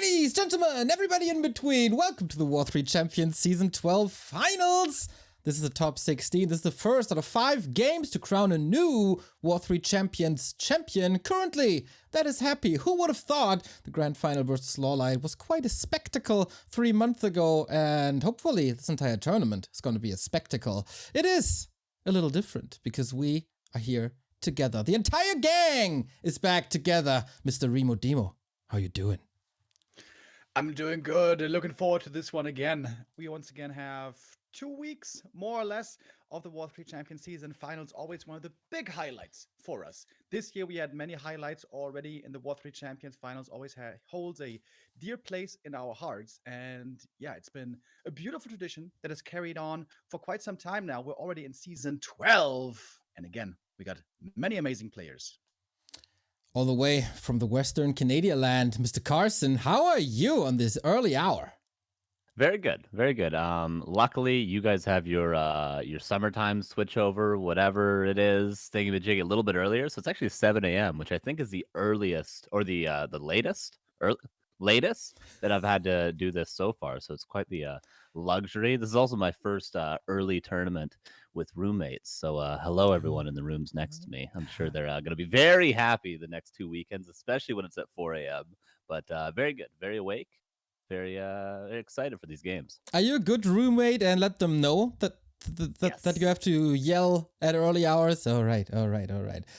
Ladies, gentlemen, everybody in between, welcome to the War3Champions Season 12 Finals! This is the top 16. This is the first out of 5 games to crown a new War3Champions champion. Currently, that is happy. Who would have thought the Grand Final versus Lawlight was quite a spectacle 3 months ago, and hopefully this entire tournament is going to be a spectacle. It is a little different because we are here together. The entire gang is back together. Mr. Remo Demo, how you doing? I'm doing good. Looking forward to this one again. We once again have 2 weeks, more or less, of the War3Champions season finals. Always one of the big highlights for us. This year we had many highlights already in the War3Champions finals. Always holds a dear place in our hearts. And yeah, it's been a beautiful tradition that has carried on for quite some time now. We're already in season 12. And again, we got many amazing players. All the way from the Western Canadian land, Mr. Carson, how are you on this early hour? Very good, very good. Luckily, you guys have your summertime switchover, whatever it is, thingy-majig a little bit earlier. So it's actually 7 a.m., which I think is the earliest or the latest that I've had to do this so far. So it's quite the luxury. This is also my first early tournament with roommates. So hello, everyone in the rooms next to me. I'm sure they're going to be very happy the next 2 weekends, especially when it's at 4 a.m. But very good, very awake. Very excited for these games. Are you a good roommate and let them know that Yes. that you have to yell at early hours? All right.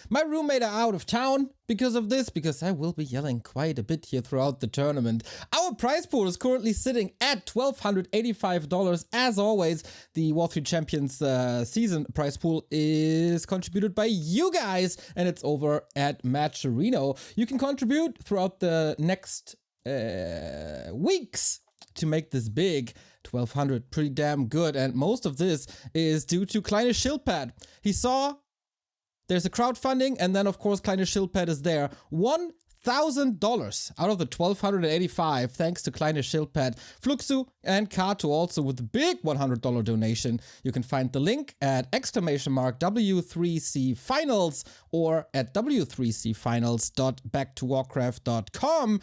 My roommate are out of town because of this, because I will be yelling quite a bit here throughout the tournament. Our prize pool is currently sitting at $1,285. As always, the War3Champions season prize pool is contributed by you guys, and it's over at Matcherino. You can contribute throughout the next weeks to make this big. 1200, pretty damn good, and most of this is due to Kleine Schildpad. He saw there's a crowdfunding, and then of course Kleine Schildpad is there. $1,000 out of the 1285, thanks to Kleine Schildpad. Fluxu and Kato also with the big $100 donation. You can find the link at !W3C Finals or at W3CFinals.backtowarcraft.com.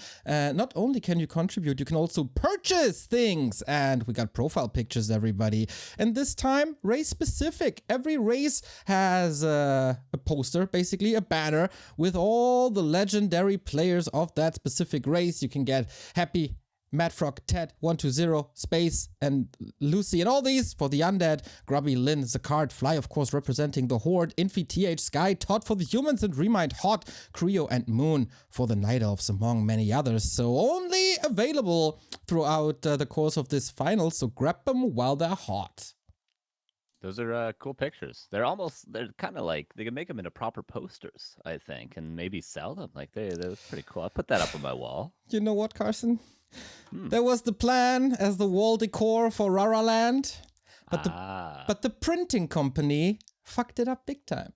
Not only can you contribute, you can also purchase things. And we got profile pictures, everybody. And this time, race specific. Every race has a poster, basically a banner with all the legendary players of that specific race. You can get Happy, Madfrog, Ted, 120, Space, and Lucy, and all these for the Undead, Grubby, Lynn, Zakard, Fly, of course, representing the Horde, Infi, TH, Sky, Todd for the Humans, and Remind, Hot, Creo, and Moon for the Night Elves, among many others. So only available throughout the course of this final, so grab them while they're hot. Those are cool pictures. They're kind of like, they can make them into proper posters, I think, and maybe sell them. Like, they're pretty cool. I put that up on my wall. You know what, Carson? There was the plan as the wall decor for Raraland, but the printing company fucked it up big time.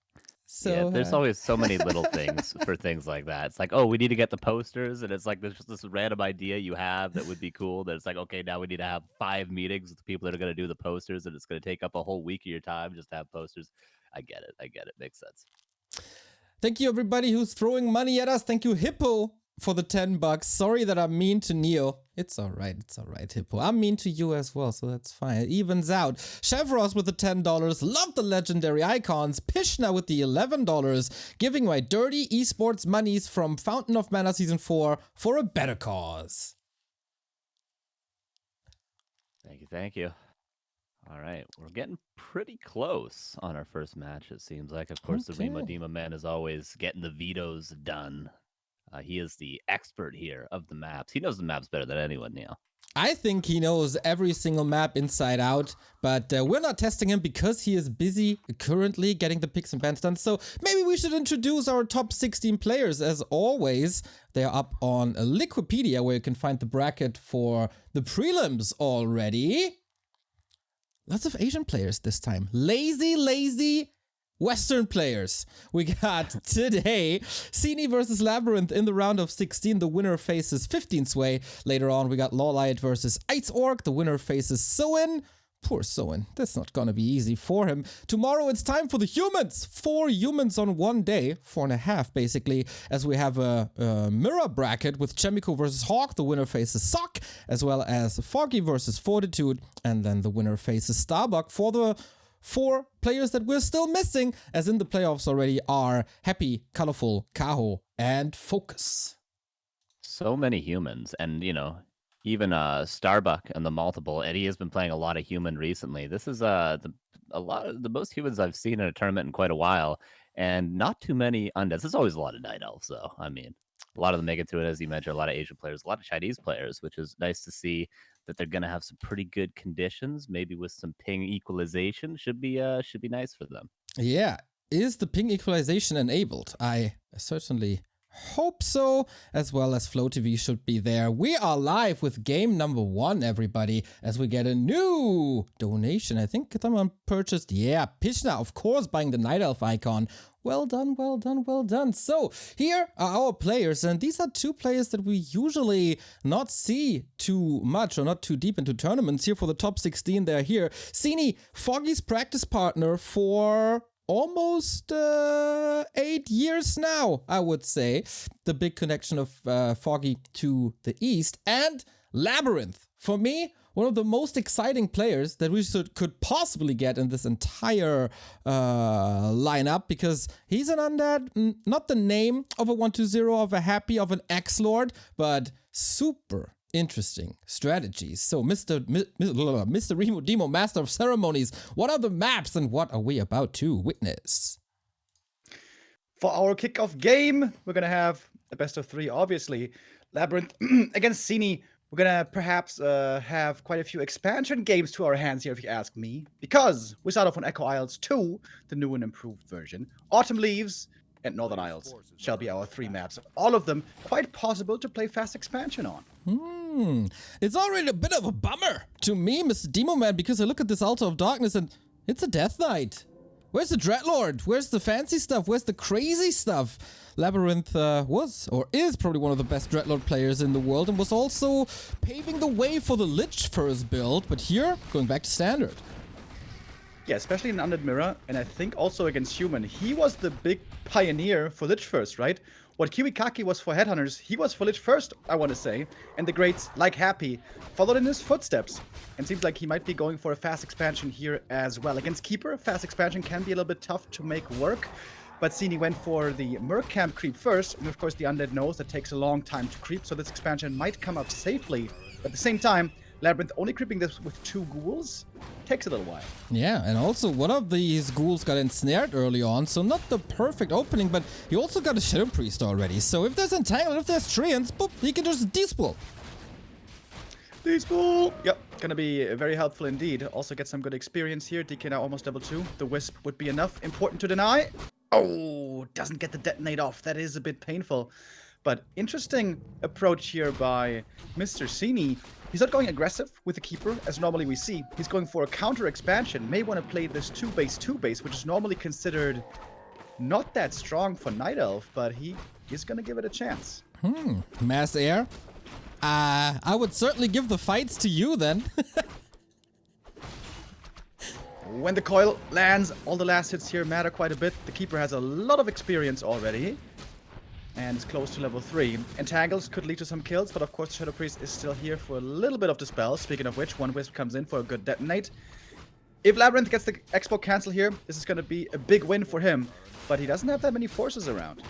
So yeah, there's always so many little things for things like that. It's like, oh, we need to get the posters, and it's like there's just this random idea you have that would be cool. That it's like, okay, now we need to have 5 meetings with the people that are going to do the posters, and it's going to take up a whole week of your time just to have posters. I get it. Makes sense. Thank you, everybody who's throwing money at us. Thank you, Hippo, for the $10. Sorry that I'm mean to Neo. It's all right, Hippo. I'm mean to you as well, so that's fine. It evens out. Chevros with the $10. Love the legendary icons. Pishna with the $11. Giving away dirty esports monies from Fountain of Mana Season 4 for a better cause. Thank you. All right, we're getting pretty close on our first match, it seems like. Of course, the Remo Demo man is always getting the vetoes done. He is the expert here of the maps. He knows the maps better than anyone, Neil. I think he knows every single map inside out, but we're not testing him because he is busy currently getting the picks and bans done. So maybe we should introduce our top 16 players. As always, they are up on Liquipedia, where you can find the bracket for the prelims already. Lots of Asian players this time. Lazy Western players. We got today Sini versus Labyrinth in the round of 16. The winner faces 15 Sway. Later on, we got Lawlight versus Ice Orc. The winner faces Soin. Poor Soen. That's not gonna be easy for him. Tomorrow it's time for the humans. 4 humans on one day. 4.5 basically. As we have a mirror bracket with Chemico versus Hawk. The winner faces Sock. As well as Foggy versus Fortitude. And then the winner faces Starbuck for the 4 players that we're still missing. As in the playoffs already are Happy, Colorful, Kaho, and Focus. So many humans, and even Starbuck and the multiple. Eddie has been playing a lot of human recently. This is a lot of the most humans I've seen in a tournament in quite a while, and not too many undeads. There's always a lot of night elves, though. I mean, a lot of them make it to it, as you mentioned. A lot of Asian players, a lot of Chinese players, which is nice to see that they're going to have some pretty good conditions. Maybe with some ping equalization, should be nice for them. Yeah, is the ping equalization enabled? I certainly hope so, as well as Flow TV should be there. We are live with game number 1, everybody, as we get a new donation. I think someone purchased, Pishna, of course, buying the Night Elf icon. Well done, well done, well done. So here are our players, and these are 2 players that we usually not see too much or not too deep into tournaments. Here for the top 16, they're here. Sini, Foggy's practice partner for almost 8 years now, I would say. The big connection of Foggy to the east. And Labyrinth, for me, one of the most exciting players that we could possibly get in this entire lineup, because he's an undead, not the name of a 1-2-0, of a Happy, of an X-Lord, but super interesting strategies. So Mr. Remo Demo, Master of Ceremonies, what are the maps and what are we about to witness? For our kickoff game, we're going to have a best of 3, obviously. Labyrinth against Cini. We're going to perhaps have quite a few expansion games to our hands here, if you ask me. Because we start off on Echo Isles 2, the new and improved version. Autumn Leaves and Northern Isles shall be our 3 maps. All of them quite possible to play fast expansion on. It's already a bit of a bummer to me, Mr. Demo Man, because I look at this Altar of Darkness and it's a Death Knight. Where's the Dreadlord? Where's the fancy stuff? Where's the crazy stuff? Labyrinth was, or is, probably one of the best Dreadlord players in the world, and was also paving the way for the Lich first build, but here, going back to standard. Yeah, especially in Undead Mirror, and I think also against Human. He was the big pioneer for Lich first, right? What Kiwikaki was for Headhunters, he was for Lich first, I want to say. And the greats, like Happy, followed in his footsteps. And seems like he might be going for a fast expansion here as well. Against Keeper, fast expansion can be a little bit tough to make work. But Sini went for the Merc Camp creep first. And of course, the Undead knows that takes a long time to creep, so this expansion might come up safely. But at the same time, Labyrinth only creeping this with 2 ghouls takes a little while. Yeah, and also one of these ghouls got ensnared early on, so not the perfect opening, but he also got a Shadow Priest already. So if there's Entangle, if there's Treants, boop, he can just despool. Despool! Yep, gonna be very helpful indeed. Also get some good experience here. DK now almost level 2. The Wisp would be enough. Important to deny. Oh, doesn't get the detonate off. That is a bit painful. But interesting approach here by Mr. Sini. He's not going aggressive with the Keeper, as normally we see. He's going for a counter expansion. May want to play this 2-base, which is normally considered not that strong for Night Elf, but he is going to give it a chance. Mass Air? I would certainly give the fights to you then. When the coil lands, all the last hits here matter quite a bit. The Keeper has a lot of experience already. And is close to level 3. Entangles could lead to some kills, but of course Shadow Priest is still here for a little bit of dispel. Speaking of which, one Wisp comes in for a good detonate. If Labyrinth gets the Expo cancel here, this is going to be a big win for him. But he doesn't have that many forces around.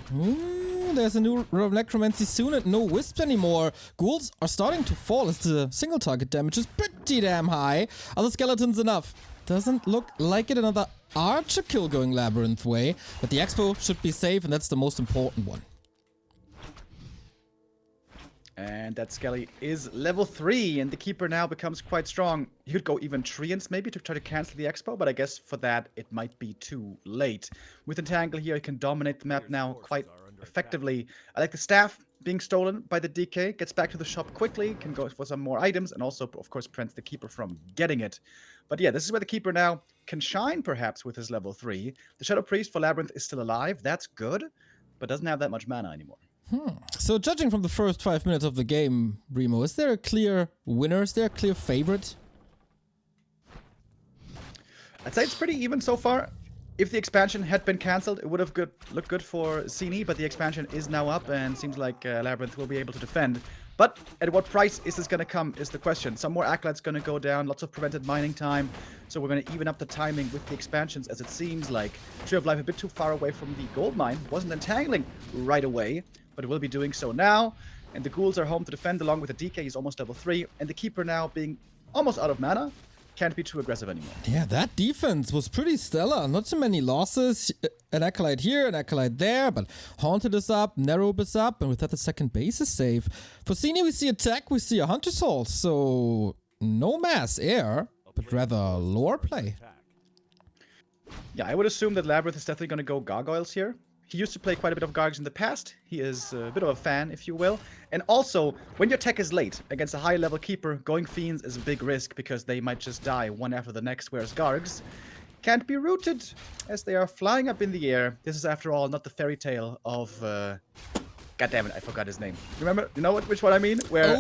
There's a new Necromancy soon and no Wisps anymore. Ghouls are starting to fall as the single target damage is pretty damn high. Are the skeletons enough? Doesn't look like it. Another Archer kill going Labyrinth way. But the Expo should be safe, and that's the most important one. And that Skelly is level 3, and the Keeper now becomes quite strong. He could go even Treants maybe to try to cancel the Expo, but I guess for that it might be too late. With Entangle here, he can dominate the map now quite effectively. I like the staff being stolen by the DK, gets back to the shop quickly, can go for some more items, and also, of course, prevents the Keeper from getting it. But yeah, this is where the Keeper now can shine, perhaps, with his level 3. The Shadow Priest for Labyrinth is still alive, that's good, but doesn't have that much mana anymore. So judging from the first 5 minutes of the game, Remo, is there a clear winner? Is there a clear favorite? I'd say it's pretty even so far. If the expansion had been cancelled, it would have looked good for Cini, but the expansion is now up and seems like Labyrinth will be able to defend. But at what price is this going to come is the question. Some more acolytes going to go down, lots of prevented mining time, so we're going to even up the timing with the expansions, as it seems like Tree of Life a bit too far away from the gold mine. Wasn't entangling right away, but it will be doing so now. And the ghouls are home to defend along with the DK. He's almost level 3, and the Keeper now being almost out of mana. Can't be too aggressive anymore. Yeah, that defense was pretty stellar. Not so many losses. An acolyte here, an acolyte there, but Haunted is up, Narrow is up, and with that the second base is safe. For Sini, we see a tech, we see a Hunter Soul, so no mass air, but rather lore play. Yeah, I would assume that Labyrinth is definitely going to go Gargoyles here. He used to play quite a bit of Gargs in the past. He is a bit of a fan, if you will. And also, when your tech is late against a high-level Keeper, going Fiends is a big risk because they might just die one after the next, whereas Gargs can't be rooted as they are flying up in the air. This is, after all, not the fairy tale of... God damn it, I forgot his name. Remember? You know which one I mean? Where,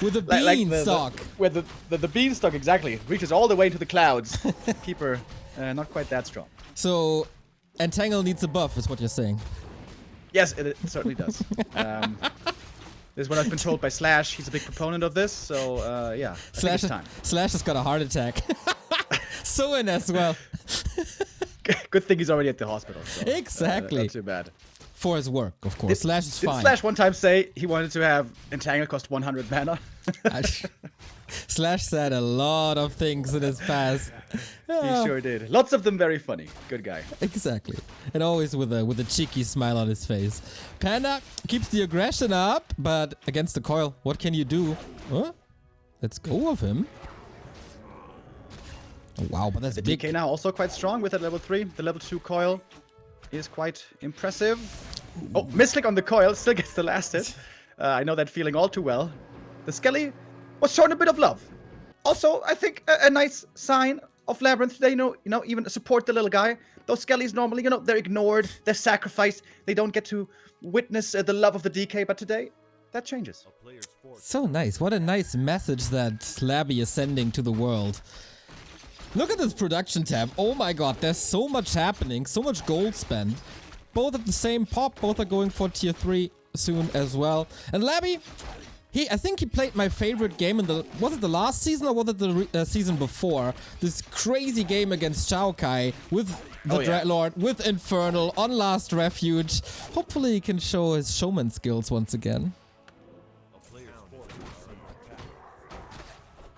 with the beanstalk. Where the beanstalk, exactly, reaches all the way to the clouds. Keeper, not quite that strong. So... Entangle needs a buff, is what you're saying. Yes, it certainly does. This is what I've been told by Slash. He's a big proponent of this, so yeah. Slash has got a heart attack. So in as well. Good thing he's already at the hospital. So, exactly. Not too bad. For his work, of course. Slash is fine. Did Slash one time say he wanted to have Entangle cost 100 mana? Slash said a lot of things in his past. He sure did. Lots of them very funny. Good guy. Exactly. And always with a cheeky smile on his face. Panda keeps the aggression up, but against the coil, what can you do? Huh? Let's go of him. Oh, wow, but that's the big. DK now also quite strong with that level 3. The level 2 coil is quite impressive. Oh, misclick on the coil, still gets the last hit. I know that feeling all too well. The Skelly was shown a bit of love. Also, I think a nice sign of Labyrinth. They even support the little guy. Those Skellies normally, they're ignored, they're sacrificed. They don't get to witness the love of the DK, but today, that changes. So nice. What a nice message that Slabby is sending to the world. Look at this production tab. Oh my god, there's so much happening, so much gold spent. Both at the same pop, both are going for tier 3 soon as well. And Labby, I think he played my favorite game in was it the last season or was it the season before? This crazy game against Xiaokai with the Dreadlord, with Infernal, on Last Refuge. Hopefully he can show his showman skills once again.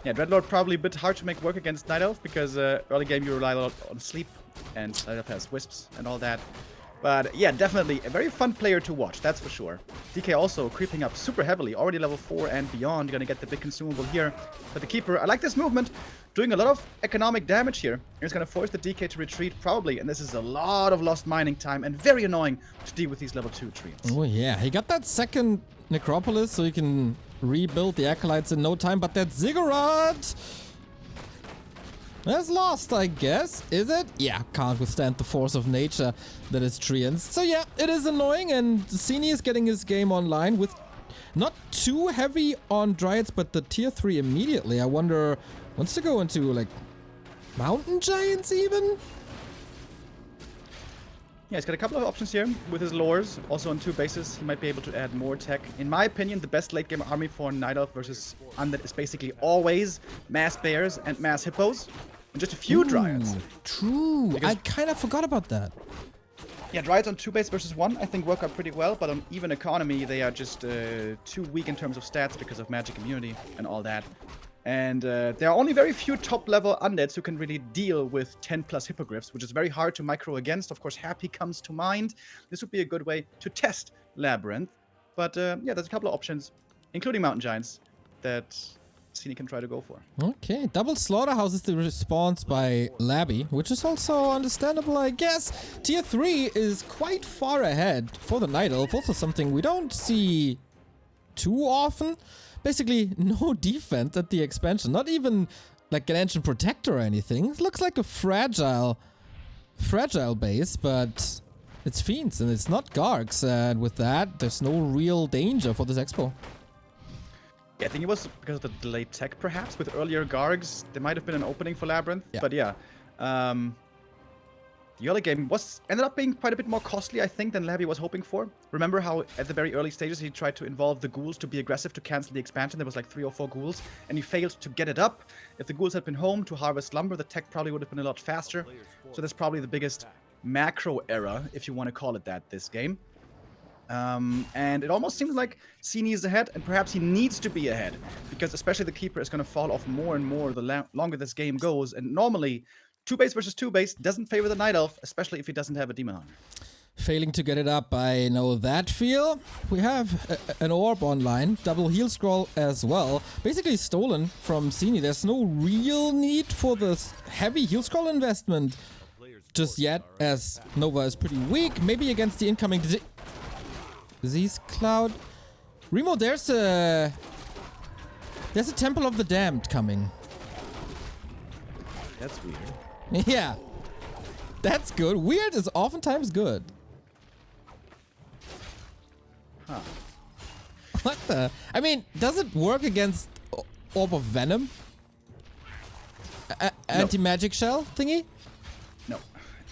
Yeah, Dreadlord probably a bit hard to make work against Night Elf because early game you rely a lot on sleep and Night Elf has wisps and all that. But yeah, definitely a very fun player to watch, that's for sure. DK also creeping up super heavily, already level 4 and beyond. You're gonna get the big consumable here. But the Keeper, I like this movement, doing a lot of economic damage here. It's gonna force the DK to retreat probably, and this is a lot of lost mining time and very annoying to deal with these level 2 treants. Oh yeah, he got that second Necropolis so he can rebuild the Acolytes in no time, but that Ziggurat that's lost, I guess. Is it? Yeah, can't withstand the force of nature that is treants. So yeah, it is annoying, and Cini is getting his game online with not too heavy on Dryads, but the tier 3 immediately. I wonder, wants to go into like Mountain Giants even? Yeah, he's got a couple of options here with his lures. Also on 2 bases, he might be able to add more tech. In my opinion, the best late game army for Night Elf versus Undead is basically always mass bears and mass hippos. And just a few Dryads. True. Because I kind of forgot about that. Yeah, Dryads on 2 base versus 1 I think work out pretty well, but on even economy they are just too weak in terms of stats because of magic immunity and all that. And there are only very few top-level undeads who can really deal with 10+ hippogriffs, which is very hard to micro against. Of course, Happy comes to mind. This would be a good way to test Labyrinth. But yeah, there's a couple of options, including Mountain Giants, that Cini can try to go for. Okay, double Slaughterhouse is the response by Labby, which is also understandable, I guess. Tier 3 is quite far ahead for the Night Elf, also something we don't see too often. Basically, no defense at the expansion. Not even like an Ancient Protector or anything. It looks like a fragile base, but it's Fiends and it's not Gargs. And with that, there's no real danger for this expo. Yeah, I think it was because of the delayed tech, perhaps. With earlier Gargs, there might have been an opening for Labyrinth. Yeah. But yeah, The early game ended up being quite a bit more costly, I think, than Labby was hoping for. Remember how at the very early stages he tried to involve the ghouls to be aggressive to cancel the expansion? There was like 3 or 4 ghouls, and he failed to get it up. If the ghouls had been home to harvest lumber, the tech probably would have been a lot faster. So that's probably the biggest macro error, if you want to call it that, this game. And it almost seems like Cini is ahead, and perhaps he needs to be ahead, because especially the Keeper is going to fall off more and more the longer this game goes, and normally 2 base versus 2 base doesn't favor the Night Elf, especially if he doesn't have a Demon Hunter. Failing to get it up, I know that feel. We have an orb online, double heal scroll as well. Basically stolen from Cini. There's no real need for this heavy heal scroll investment just yet, as Nova is pretty weak. Maybe against the incoming disease cloud. Remo, there's a Temple of the Damned coming. That's weird. Yeah, that's good. Weird is oftentimes good. Huh. What the? I mean, does it work against Orb of Venom? Anti-magic shell thingy? No.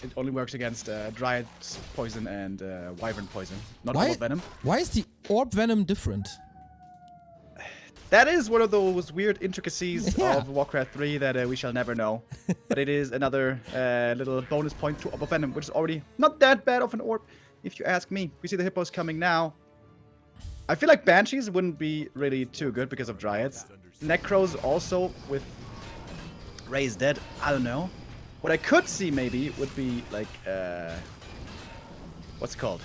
It only works against Dryad's poison and Wyvern poison, not Orb of Venom. Why is the Orb Venom different? That is one of those weird intricacies of Warcraft 3 that we shall never know. But it is another little bonus point to Orb of Venom, which is already not that bad of an orb, if you ask me. We see the hippos coming now. I feel like Banshees wouldn't be really too good because of Dryads. Necros also with Raised Dead, I don't know. What I could see maybe would be like, what's it called?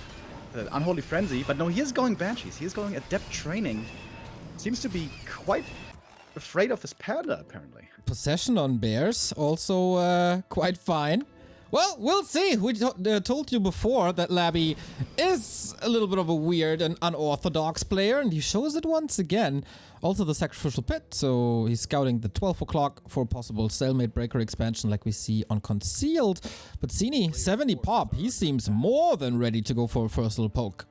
The Unholy Frenzy. But no, he is going Banshees. He is going Adept Training. Seems to be quite afraid of his Panda, apparently. Possession on bears, also quite fine. Well, we'll see. We told you before that Labby is a little bit of a weird and unorthodox player, and he shows it once again. Also the Sacrificial Pit, so he's scouting the 12 o'clock for a possible Stalemate Breaker expansion like we see on Concealed. But Cini, 70 pop, he seems more than ready to go for a first little poke.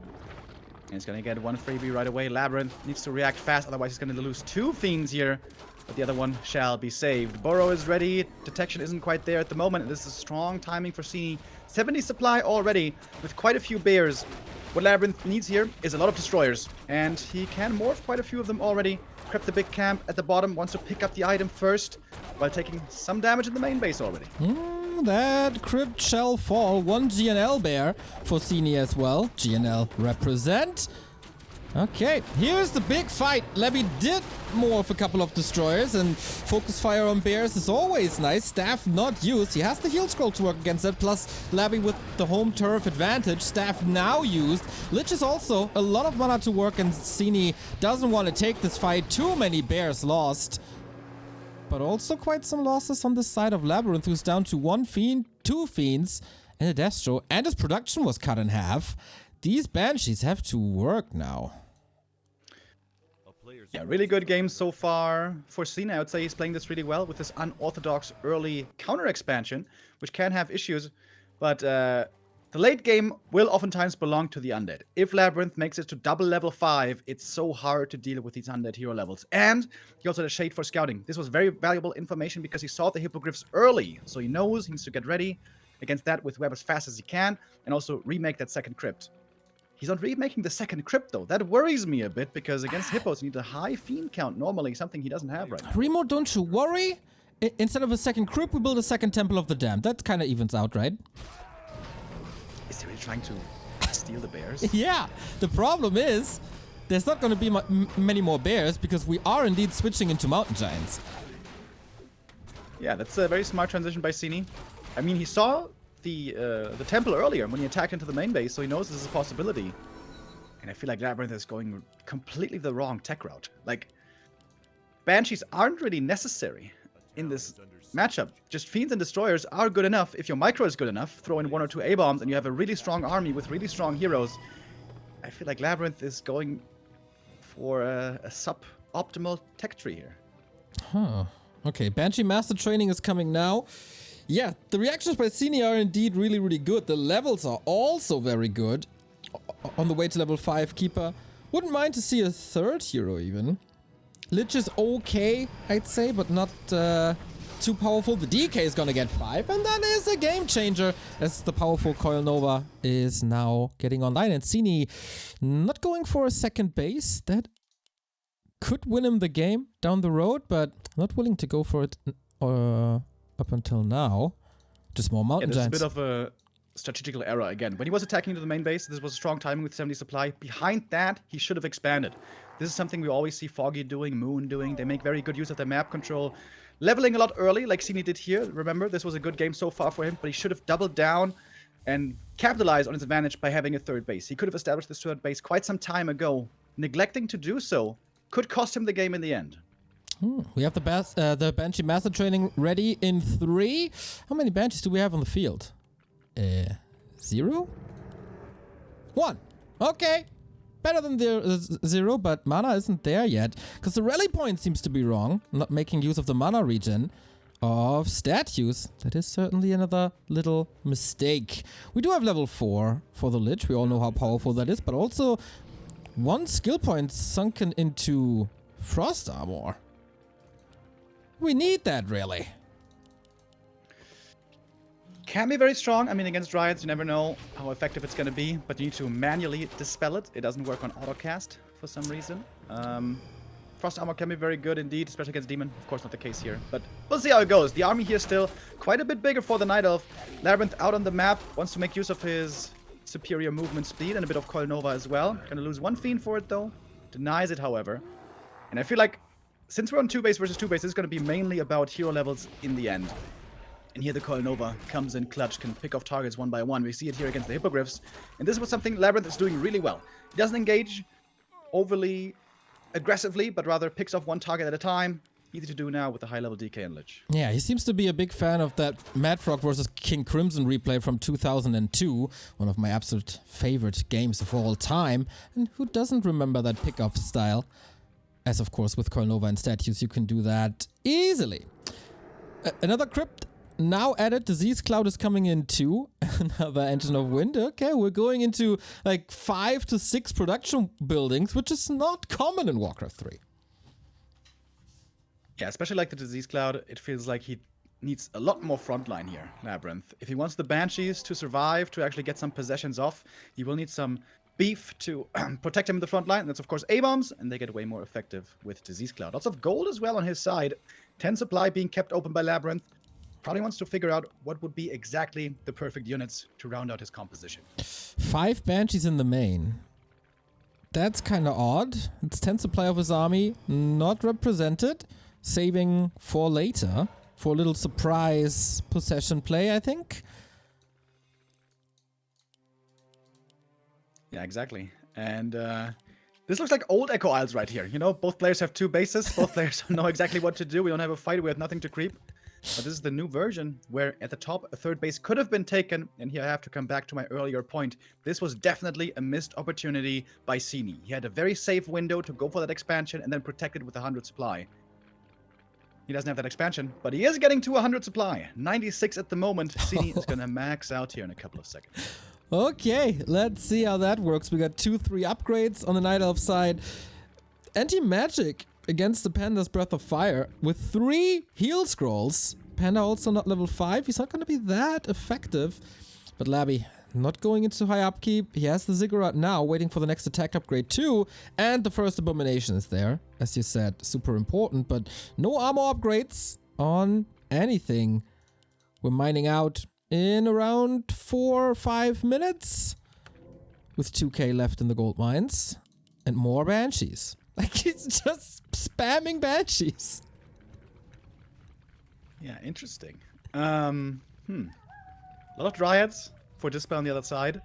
And he's gonna get 1 freebie right away. Labyrinth needs to react fast, otherwise he's gonna lose 2 Fiends here. But the other one shall be saved. Burrow is ready. Detection isn't quite there at the moment. This is strong timing for Cini. 70 supply already with quite a few bears. What Labyrinth needs here is a lot of destroyers. And he can morph quite a few of them already. Prep the big camp at the bottom. Wants to pick up the item first while taking some damage in the main base already. That crypt shall fall. 1 GNL bear for Cini as well. GNL represent. Okay, here's the big fight. Labby did morph a couple of destroyers, and focus fire on bears is always nice. Staff not used. He has the heal scroll to work against that, plus Labby with the home turf advantage. Staff now used. Lich is also a lot of mana to work, and Cini doesn't want to take this fight. Too many bears lost. But also quite some losses on the side of Labyrinth, who's down to 1 fiend, 2 fiends, and a Destro, and his production was cut in half. These Banshees have to work now. Yeah, really good game so far for Cini. I would say he's playing this really well with this unorthodox early counter expansion, which can have issues. But the late game will oftentimes belong to the undead. If Labyrinth makes it to double level 5, it's so hard to deal with these undead hero levels. And he also had a shade for scouting. This was very valuable information because he saw the hippogriffs early. So he knows he needs to get ready against that with web as fast as he can, and also remake that second crypt. He's not remaking the second crypt, though. That worries me a bit, because against hippos, you need a high fiend count, normally, something he doesn't have right now. Remo, don't you worry. Instead of a second crypt, we build a second Temple of the Damned. That kind of evens out, right? Is he really trying to steal the bears? Yeah. The problem is, there's not going to be many more bears, because we are indeed switching into mountain giants. Yeah, that's a very smart transition by Cini. I mean, he saw the temple earlier when he attacked into the main base, so he knows this is a possibility. And I feel like Labyrinth is going completely the wrong tech route. Like, Banshees aren't really necessary in this matchup. Just Fiends and Destroyers are good enough. If your micro is good enough, throw in 1 or 2 A-bombs and you have a really strong army with really strong heroes. I feel like Labyrinth is going for a sub-optimal tech tree here. Huh. Okay, Banshee Master Training is coming now. Yeah, the reactions by Sini are indeed really, really good. The levels are also very good. On the way to level 5 Keeper. Wouldn't mind to see a 3rd hero even. Lich is okay, I'd say, but not too powerful. The DK is gonna get 5, and that is a game changer as the powerful Coil Nova is now getting online. And Cini not going for a second base. That could win him the game down the road, but not willing to go for it up until now. Just more Mountain This is a Giants. bit of a strategical error again. When he was attacking to the main base, this was strong timing with 70 supply. Behind that, he should have expanded. This is something we always see Foggy doing, Moon doing. They make very good use of their map control. Leveling a lot early, like Cini did here. Remember, this was a good game so far for him, but he should have doubled down and capitalized on his advantage by having a third base. He could have established this third base quite some time ago. Neglecting to do so could cost him the game in the end. We have the Banshee Master Training ready in 3. How many Banshees do we have on the field? 0? 1. Okay. Better than the 0, but mana isn't there yet. Because the rally point seems to be wrong. Not making use of the mana regen of statues. That is certainly another little mistake. We do have level 4 for the Lich. We all know how powerful that is. But also 1 skill point sunken into Frost Armor. We need that, really. Can be very strong. I mean, against Dryads, you never know how effective it's going to be, but you need to manually dispel it. It doesn't work on autocast for some reason. Frost Armor can be very good indeed, especially against Demon. Of course, not the case here, but we'll see how it goes. The army here still quite a bit bigger for the Night Elf. Labyrinth out on the map, wants to make use of his superior movement speed and a bit of Coil Nova as well. Gonna lose 1 Fiend for it, though. Denies it, however. And I feel like, since we're on 2 base versus 2 base, this is going to be mainly about hero levels in the end. And here the Coil Nova comes in clutch, can pick off targets one by one. We see it here against the Hippogriffs. And this was something Labyrinth is doing really well. He doesn't engage overly aggressively, but rather picks off one target at a time. Easy to do now with the high-level DK and Lich. Yeah, he seems to be a big fan of that Mad Frog versus King Crimson replay from 2002. One of my absolute favorite games of all time. And who doesn't remember that pick-off style? As of course with Coil Nova and statues, you can do that easily. Another crypt now added. Disease Cloud is coming in too. Another Engine of Wind. Okay, we're going into like 5 to 6 production buildings, which is not common in Warcraft 3. Yeah, especially like the Disease Cloud, it feels like he needs a lot more frontline here, Labyrinth. If he wants the Banshees to survive, to actually get some possessions off, he will need some beef to protect him in the front line. That's, of course, A-bombs, and they get way more effective with Disease Cloud. Lots of gold as well on his side. 10 supply being kept open by Labyrinth. Probably wants to figure out what would be exactly the perfect units to round out his composition. 5 Banshees in the main. That's kind of odd. It's 10 supply of his army, not represented. Saving for later, for a little surprise possession play, I think. Yeah, exactly. And this looks like old Echo Isles right here. You know, both players have 2 bases. Both players know exactly what to do. We don't have a fight. We have nothing to creep. But this is the new version where at the top a third base could have been taken. And here I have to come back to my earlier point. This was definitely a missed opportunity by Cini. He had a very safe window to go for that expansion and then protect it with 100 supply. He doesn't have that expansion, but he is getting to 100 supply. 96 at the moment. Cini is going to max out here in a couple of seconds. Okay, let's see how that works. We got 2-3 upgrades on the Night Elf side. Anti-magic against the Panda's Breath of Fire with 3 heal scrolls. Panda also not level 5. He's not going to be that effective. But Labby, not going into high upkeep. He has the Ziggurat now, waiting for the next attack upgrade too. And the first Abomination is there. As you said, super important. But no armor upgrades on anything. We're mining out in around 4 or 5 minutes. With 2k left in the gold mines. And more Banshees. Like, he's just spamming Banshees. Yeah, interesting. A lot of Dryads for Dispel on the other side.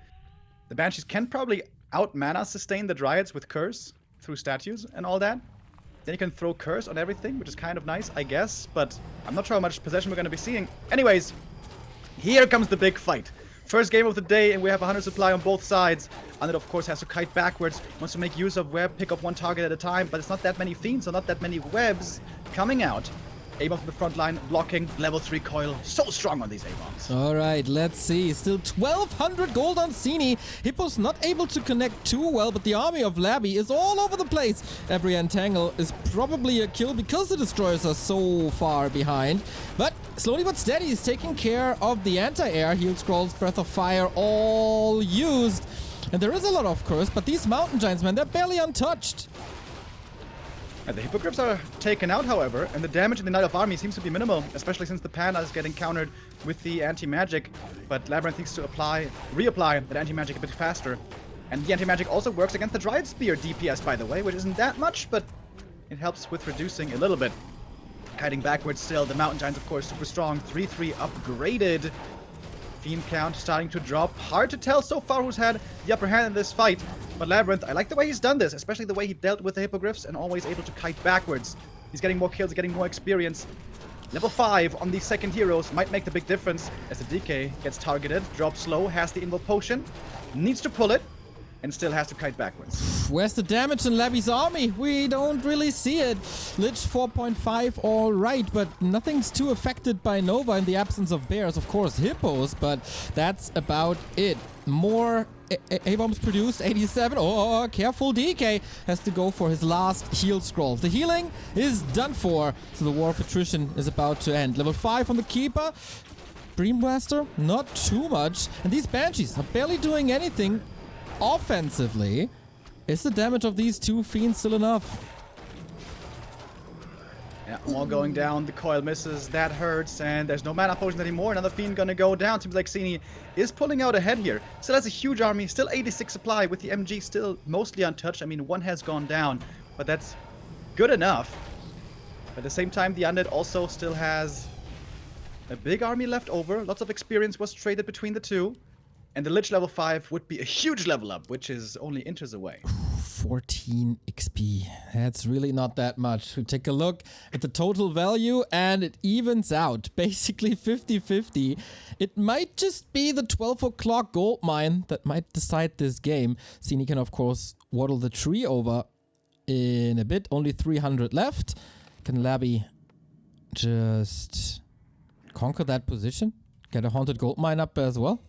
The Banshees can probably out-mana sustain the Dryads with Curse through statues and all that. Then you can throw Curse on everything, which is kind of nice, I guess. But I'm not sure how much possession we're going to be seeing. Anyways, here comes the big fight. First game of the day, and we have 100 supply on both sides. Undead, of course, has to kite backwards. Wants to make use of web, pick off one target at a time. But it's not that many fiends, or not that many webs coming out. A-bombs in the front line, blocking. Level 3 coil, so strong on these A-bombs. All right, let's see. Still 1,200 gold on Cini. Hippo's not able to connect too well, but the army of Labby is all over the place. Every entangle is probably a kill because the destroyers are so far behind. But slowly but steady, he's taking care of the anti-air. Heal scrolls, Breath of Fire, all used. And there is a lot of curse, but these mountain giants, man, they're barely untouched. And the Hippogriffs are taken out, however, and the damage in the Knight of Army seems to be minimal, especially since the Panda is getting countered with the anti-magic. But Labyrinth needs to reapply that anti-magic a bit faster. And the anti-magic also works against the Dryad Spear DPS, by the way, which isn't that much, but it helps with reducing a little bit. Kiting backwards still, the Mountain Giants, of course, super strong. 3-3 upgraded. Fiend count starting to drop. Hard to tell so far who's had the upper hand in this fight. But Labyrinth, I like the way he's done this, especially the way he dealt with the Hippogriffs and always able to kite backwards. He's getting more kills, he's getting more experience. Level 5 on the second heroes might make the big difference as the DK gets targeted, drops slow, has the Invoke Potion, needs to pull it, and still has to kite backwards. Where's the damage in Labby's army? We don't really see it. Lich 4.5, all right, but nothing's too affected by Nova in the absence of bears. Of course, hippos, but that's about it. More A-bombs produced, 87. Oh, careful, DK has to go for his last heal scroll. The healing is done for, so the war of attrition is about to end. Level 5 on the Keeper. Dreamblaster, not too much. And these Banshees are barely doing anything offensively. Is the damage of these two fiends still enough? Yeah, all going down. The coil misses. That hurts. And there's no mana potions anymore. Another fiend gonna go down. Seems like Cini is pulling out ahead here. Still has a huge army. Still 86 supply with the MG still mostly untouched. I mean, one has gone down, but that's good enough. At the same time, the Undead also still has a big army left over. Lots of experience was traded between the two. And the Lich level 5 would be a huge level up, which is only inches away. 14 XP. That's really not that much. We take a look at the total value and it evens out. Basically 50-50. It might just be the 12 o'clock gold mine that might decide this game. Cini can, of course, waddle the tree over in a bit. Only 300 left. Can Labby just conquer that position? Get a haunted gold mine up as well?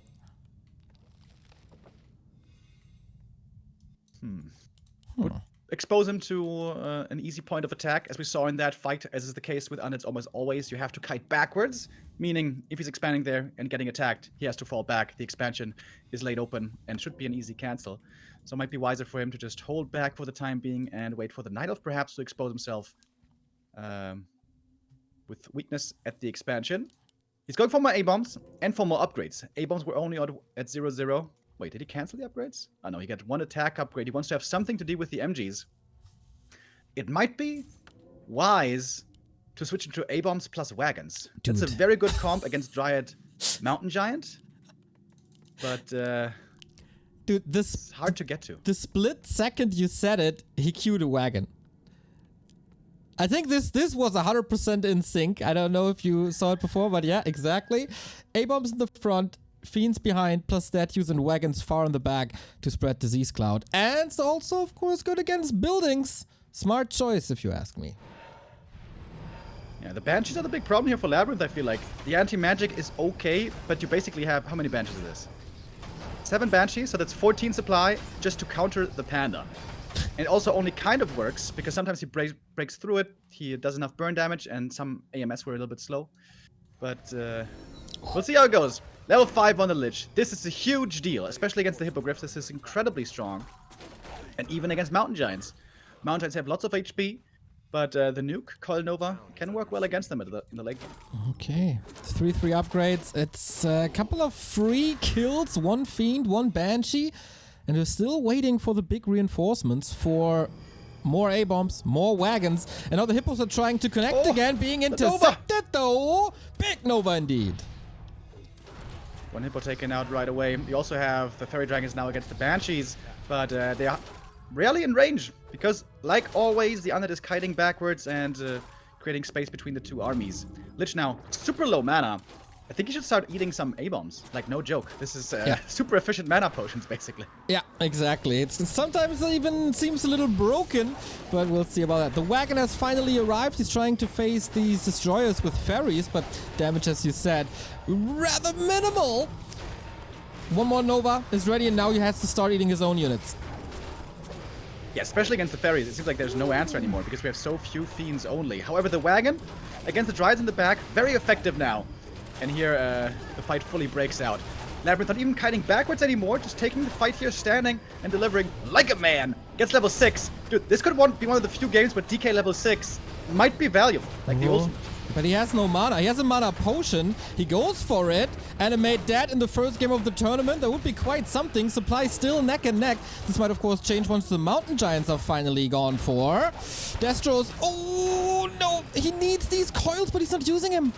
Would expose him to an easy point of attack, as we saw in that fight, as is the case with Undeads almost always. You have to kite backwards, meaning if he's expanding there and getting attacked, he has to fall back. The expansion is laid open and should be an easy cancel. So it might be wiser for him to just hold back for the time being and wait for the Night Elf perhaps to expose himself with weakness at the expansion. He's going for more A-bombs and for more upgrades. A-bombs were only at 0-0. Wait, did he cancel the upgrades? Oh no, he got one attack upgrade. He wants to have something to do with the MGs. It might be wise to switch into A-bombs plus wagons. Dude. That's a very good comp against Dryad Mountain Giant. But Dude, it's hard to get to. The split second you said it, he queued a wagon. I think this was 100% in sync. I don't know if you saw it before, but yeah, exactly. A-bombs in the front, fiends behind, plus statues and wagons far in the back to spread disease cloud. And it's also, of course, good against buildings. Smart choice, if you ask me. Yeah, the Banshees are the big problem here for Labyrinth, I feel like. The anti-magic is okay, but you basically have... How many Banshees is this? 7 Banshees, so that's 14 supply just to counter the Panda. And it also only kind of works, because sometimes he breaks through it, he does enough burn damage, and some AMS were a little bit slow. But we'll see how it goes. Level 5 on the Lich. This is a huge deal, especially against the Hippogriffs. This is incredibly strong. And even against Mountain Giants. Mountain Giants have lots of HP, but the nuke, Coil Nova, can work well against them in the late game. Okay, 3-3 upgrades. It's a couple of free kills, 1 Fiend, 1 Banshee. And we're still waiting for the big reinforcements for more A-bombs, more wagons. And now the Hippos are trying to connect again, being intercepted though. Big Nova indeed. 1 Hippo taken out right away. You also have the Fairy Dragons now against the Banshees, but they are rarely in range because, like always, the Undead is kiting backwards and creating space between the two armies. Lich now super low mana, I think you should start eating some A-bombs. Like, no joke. This is Yeah. super efficient mana potions, basically. Yeah, exactly. It's sometimes even seems a little broken, but we'll see about that. The wagon has finally arrived. He's trying to face these destroyers with ferries, but damage, as you said, rather minimal. One more Nova is ready, and now he has to start eating his own units. Yeah, especially against the ferries. It seems like there's no answer anymore because we have so few fiends only. However, the wagon against the Dryades in the back, very effective now. And here, the fight fully breaks out. Labyrinth not even kiting backwards anymore, just taking the fight here, standing and delivering like a man. Gets level 6. Dude, this could be one of the few games where DK level 6 might be valuable, like the ultimate. But he has no mana. He has a mana potion. He goes for it. Animate that in the first game of the tournament. That would be quite something. Supply still neck and neck. This might, of course, change once the Mountain Giants are finally gone for. Destros. Oh, no. He needs these coils, but he's not using him.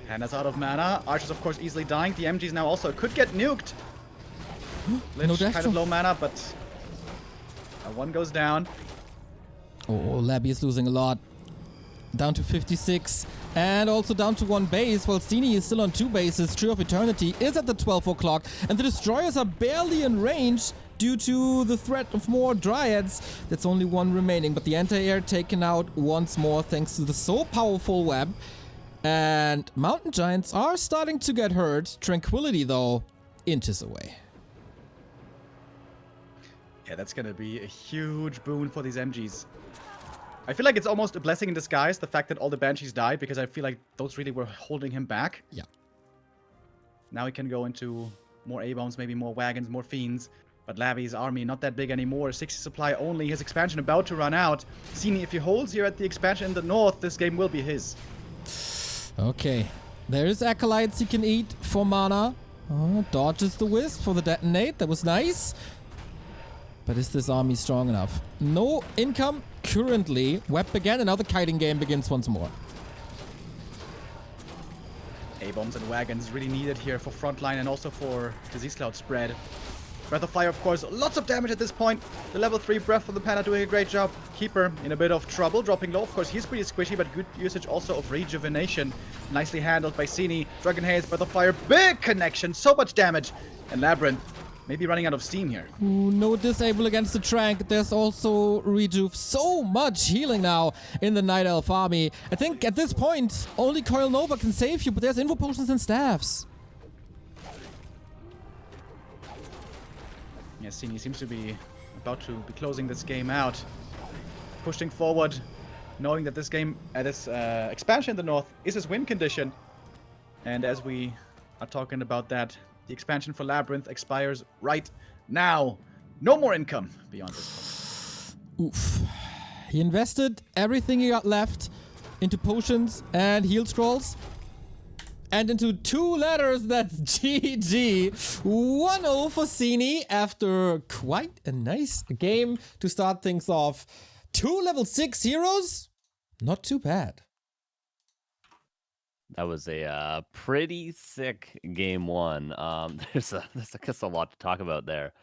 And that's out of mana. Archer's, of course, easily dying. The MGs now also could get nuked. Lich, No kind of low mana, but one goes down. Oh, Labby is losing a lot. Down to 56. And also down to 1 base, while Sini is still on 2 bases. Tree of Eternity is at the 12 o'clock. And the Destroyers are barely in range due to the threat of more Dryads. That's only 1 remaining. But the anti-air taken out once more thanks to the so powerful web. And Mountain Giants are starting to get hurt. Tranquility, though, inches away. Yeah, that's going to be a huge boon for these MGs. I feel like it's almost a blessing in disguise, the fact that all the Banshees died, because I feel like those really were holding him back. Yeah. Now he can go into more A-bombs, maybe more wagons, more fiends. But Labby's army not that big anymore. 60 supply only. His expansion about to run out. Cini, if he holds here at the expansion in the north, this game will be his. Okay. There is Acolytes he can eat for mana. Oh, dodges the Wisp for the detonate. That was nice. But is this army strong enough? No income currently. Web again, and now the kiting game begins once more. A-bombs and wagons really needed here for frontline and also for disease cloud spread. Breath of Fire, of course, lots of damage at this point. The level 3 Breath from the Panda doing a great job. Keeper in a bit of trouble, dropping low. Of course, he's pretty squishy, but good usage also of Rejuvenation. Nicely handled by Cini. Dragon Haze, Breath of Fire, big connection, so much damage. And Labyrinth, maybe running out of steam here. Ooh, no disable against the Trank. There's also Rejuve. So much healing now in the Night Elf army. I think at this point, only Coil Nova can save you, but there's Info Potions and Staffs. Yeah, Cini seems to be about to be closing this game out. Pushing forward, knowing that this game, this expansion in the north is his win condition. And as we are talking about that, the expansion for Labyrinth expires right now. No more income beyond this point. Oof. He invested everything he got left into potions and heal scrolls. And into 2 letters, that's GG. 1-0 for Cini after quite a nice game to start things off. 2 level 6 heroes? Not too bad. That was a pretty sick game 1. There's I guess a lot to talk about there.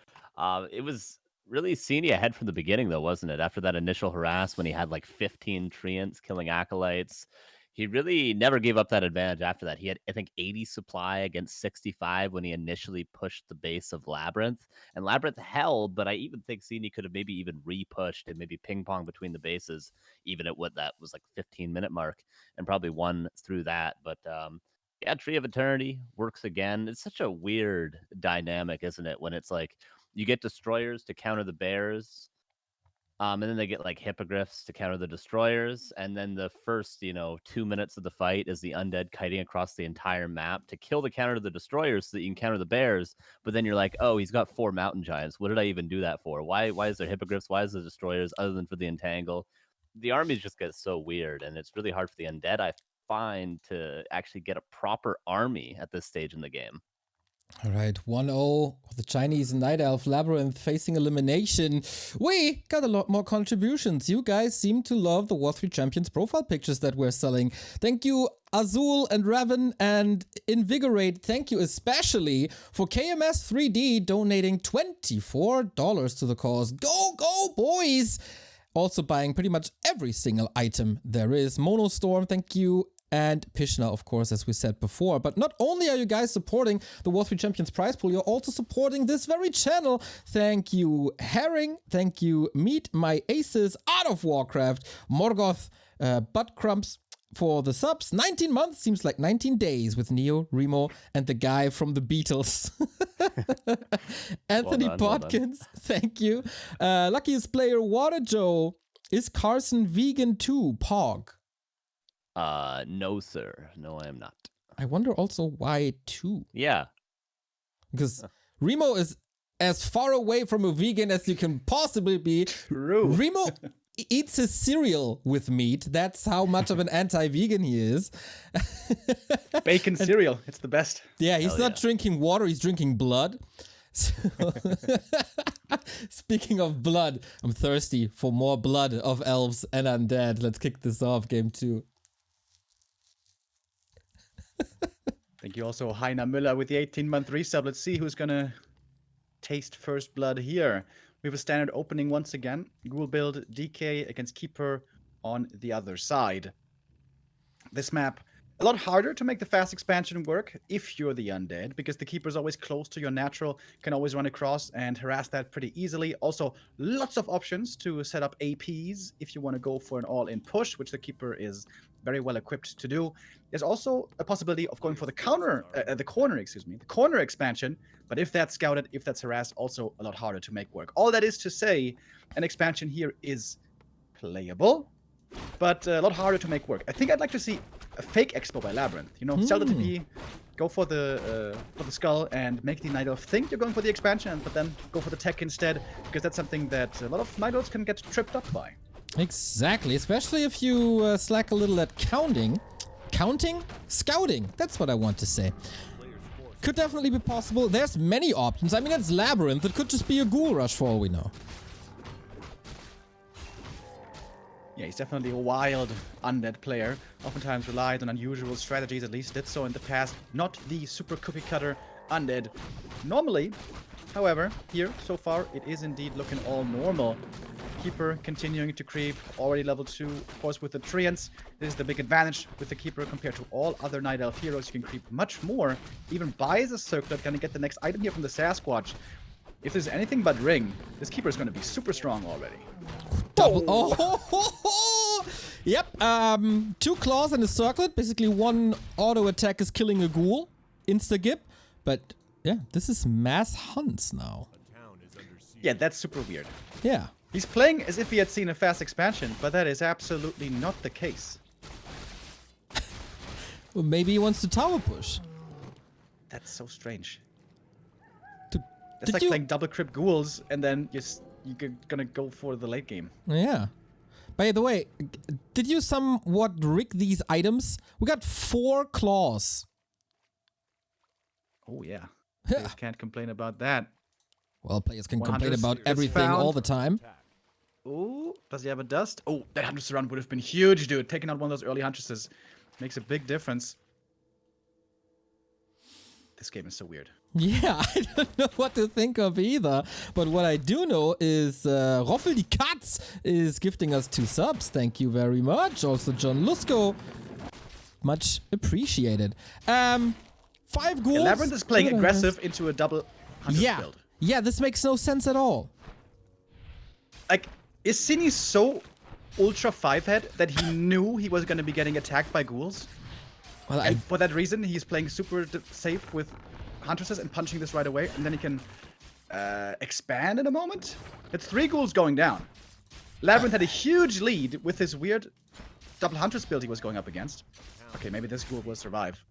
It was really Cini ahead from the beginning, though, wasn't it? After that initial harass when he had like 15 treants killing acolytes. He really never gave up that advantage after that. He had, I think, 80 supply against 65 when he initially pushed the base of Labyrinth. And Labyrinth held, but I even think Cini could have maybe even re-pushed and maybe ping-pong between the bases, even at what that was like 15-minute mark, and probably won through that. But yeah, Tree of Eternity works again. It's such a weird dynamic, isn't it? When it's like you get destroyers to counter the bears, and then they get like hippogriffs to counter the destroyers. And then the first, 2 minutes of the fight is the undead kiting across the entire map to kill the counter to the destroyers so that you can counter the bears. But then you're like, oh, he's got 4 mountain giants. What did I even do that for? Why is there hippogriffs? Why is there destroyers other than for the entangle? The armies just get so weird, and it's really hard for the undead, I find, to actually get a proper army at this stage in the game. All right, 1-0 of the Chinese Night Elf Labyrinth facing elimination. We got a lot more contributions. You guys seem to love the W3Champions profile pictures that we're selling. Thank you, Azul and Raven and Invigorate. Thank you especially for KMS 3D donating $24 to the cause. Go, go, boys! Also buying pretty much every single item there is. Monostorm, thank you and Pishna, of course, as we said before. But not only are you guys supporting the War3Champions prize pool, you're also supporting this very channel. Thank you, Herring. Thank you, Meet My Aces, Art of Warcraft, Morgoth, Butt Crumps for the subs. 19 months seems like 19 days with Neo, Remo, and the guy from the Beatles. Anthony Podkins, thank you. Luckiest player, Water Joe. Is Carson vegan too, Pog? No, sir. No, I am not. I wonder also why too. Yeah. Because Remo is as far away from a vegan as you can possibly be. True. Remo eats his cereal with meat. That's how much of an anti-vegan he is. Bacon cereal. It's the best. Yeah, he's not drinking water. He's drinking blood. So speaking of blood, I'm thirsty for more blood of elves and undead. Let's kick this off, game 2. Thank you also, Heiner Müller, with the 18-month resub. Let's see who's going to taste first blood here. We have a standard opening once again. Ghoul build, DK against Keeper on the other side. This map, a lot harder to make the fast expansion work if you're the undead, because the Keeper is always close to your natural, can always run across and harass that pretty easily. Also, lots of options to set up APs if you want to go for an all-in push, which the Keeper is very well equipped to do. There's also a possibility of going for the corner expansion, but if that's scouted, if that's harassed, also a lot harder to make work. All that is to say, an expansion here is playable, but a lot harder to make work. I think I'd like to see a fake expo by Labyrinth. You know, sell the TP, go for the skull, and make the Night Elf think you're going for the expansion, but then go for the tech instead, because that's something that a lot of Night Elves can get tripped up by. Exactly, especially if you slack a little at counting. Counting? Scouting. That's what I want to say. Could definitely be possible. There's many options. I mean, it's Labyrinth. It could just be a Ghoul Rush for all we know. Yeah, he's definitely a wild undead player. Oftentimes relied on unusual strategies, at least did so in the past. Not the super cookie cutter undead. Normally, however, here, so far, it is indeed looking all normal. Keeper continuing to creep, already level 2, of course, with the Treants. This is the big advantage with the Keeper compared to all other Night Elf heroes. You can creep much more, even buys a circlet, gonna get the next item here from the Sasquatch. If there's anything but ring, this Keeper is gonna be super strong already. Double. Oh! Yep, 2 claws and a circlet. Basically, 1 auto attack is killing a ghoul. Insta-gip. But, yeah, this is mass hunts now. Yeah, that's super weird. Yeah. He's playing as if he had seen a fast expansion, but that is absolutely not the case. Well, maybe he wants to tower push. That's so strange. Did That's like you... playing double crypt ghouls, and then you're gonna go for the late game. Yeah. By the way, did you somewhat rig these items? We got 4 claws. Oh yeah. Players can't complain about that. Well, players can complain about everything all the time. Ooh, does he have a dust? Oh, that Huntress run would have been huge, dude. Taking out one of those early Huntresses makes a big difference. This game is so weird. Yeah, I don't know what to think of either. But what I do know is Roffel die Katz is gifting us 2 subs. Thank you very much. Also, John Lusko. Much appreciated. 5 ghouls. Yeah, Labyrinth is playing aggressive into a double Huntress build. Yeah, this makes no sense at all. Like, is Sini so ultra 5-head that he knew he was going to be getting attacked by ghouls? Well, and for that reason, he's playing super safe with Huntresses and punching this right away, and then he can expand in a moment? It's 3 ghouls going down. Labyrinth had a huge lead with his weird double Huntress build he was going up against. Okay, maybe this ghoul will survive.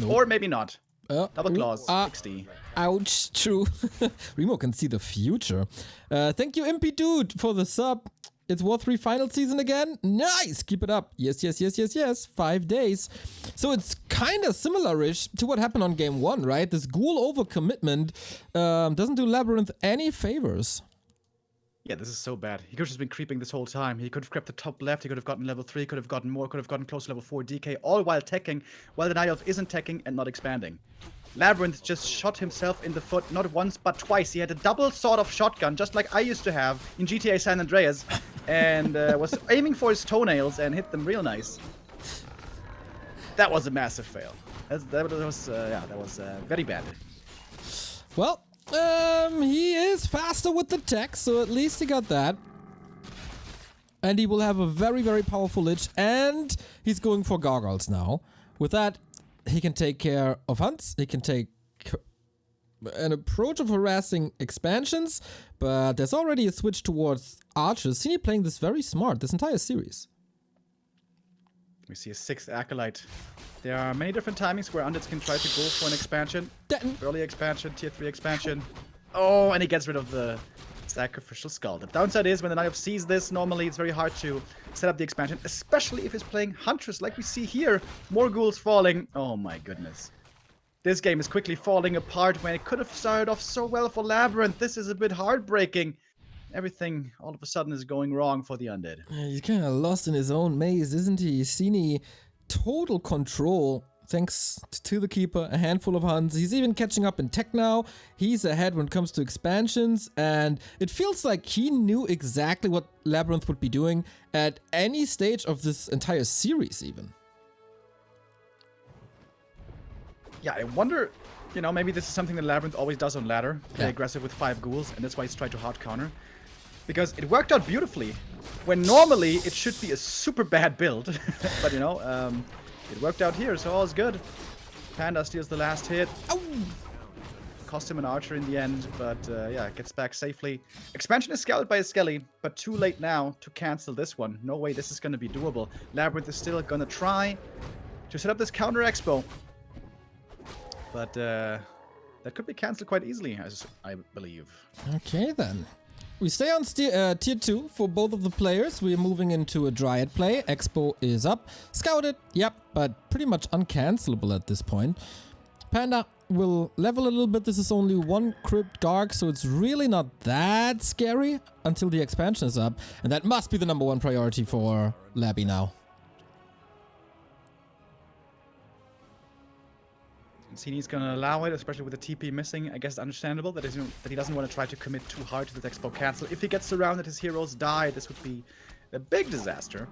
Nope. Or maybe not. Double claws, 60. Ouch, true. Remo can see the future. Thank you, Impy Dude, for the sub. It's War 3 final season again. Nice, keep it up. Yes, yes, yes, yes, yes. 5 days. So it's kind of similar-ish to what happened on game 1, right? This ghoul overcommitment doesn't do Labyrinth any favors. Yeah, this is so bad. He could have just been creeping this whole time. He could have crept the top left, he could have gotten level 3, could have gotten more, could have gotten close to level 4 DK, all while teching, while the Night Elf isn't teching and not expanding. Labyrinth just shot himself in the foot, not once but twice. He had a double sawed-off shotgun, just like I used to have in GTA San Andreas, and was aiming for his toenails and hit them real nice. That was a massive fail. That was very bad. Well, he is faster with the tech, so at least he got that. And he will have a very, very powerful Lich, and he's going for Gargoyles now. With that, he can take care of hunts, he can take an approach of harassing expansions, but there's already a switch towards archers. Sini playing this very smart, this entire series. We see a 6th Acolyte. There are many different timings where undeads can try to go for an expansion. Early expansion, tier 3 expansion. Oh, and he gets rid of the sacrificial skull. The downside is when the Night Elf sees this, normally it's very hard to set up the expansion, especially if he's playing Huntress like we see here. More ghouls falling. Oh my goodness. This game is quickly falling apart when it could have started off so well for Labyrinth. This is a bit heartbreaking. Everything all of a sudden is going wrong for the undead. He's kind of lost in his own maze, isn't he? Sini, total control thanks to the Keeper, a handful of hunts. He's even catching up in tech now. He's ahead when it comes to expansions, and it feels like he knew exactly what Labyrinth would be doing at any stage of this entire series even. Yeah, I wonder, you know, maybe this is something that Labyrinth always does on ladder. Play aggressive with 5 ghouls, and that's why he's tried to hard counter. Because it worked out beautifully, when normally it should be a super bad build. But, you know, it worked out here, so all's good. Panda steals the last hit. Ow! Cost him an archer in the end, but yeah, gets back safely. Expansion is scouted by a Skelly, but too late now to cancel this one. No way this is going to be doable. Labyrinth is still going to try to set up this counter expo. But that could be cancelled quite easily, as I believe. Okay, then. We stay on tier 2 for both of the players. We're moving into a Dryad play. Expo is up. Scouted, yep, but pretty much uncancelable at this point. Panda will level a little bit. This is only 1 Crypt Garg, so it's really not that scary until the expansion is up. And that must be the #1 priority for Labby now. Cini's gonna allow it, especially with the TP missing. I guess it's understandable that he doesn't want to try to commit too hard to the expo cancel. If he gets surrounded, his heroes die. This would be a big disaster.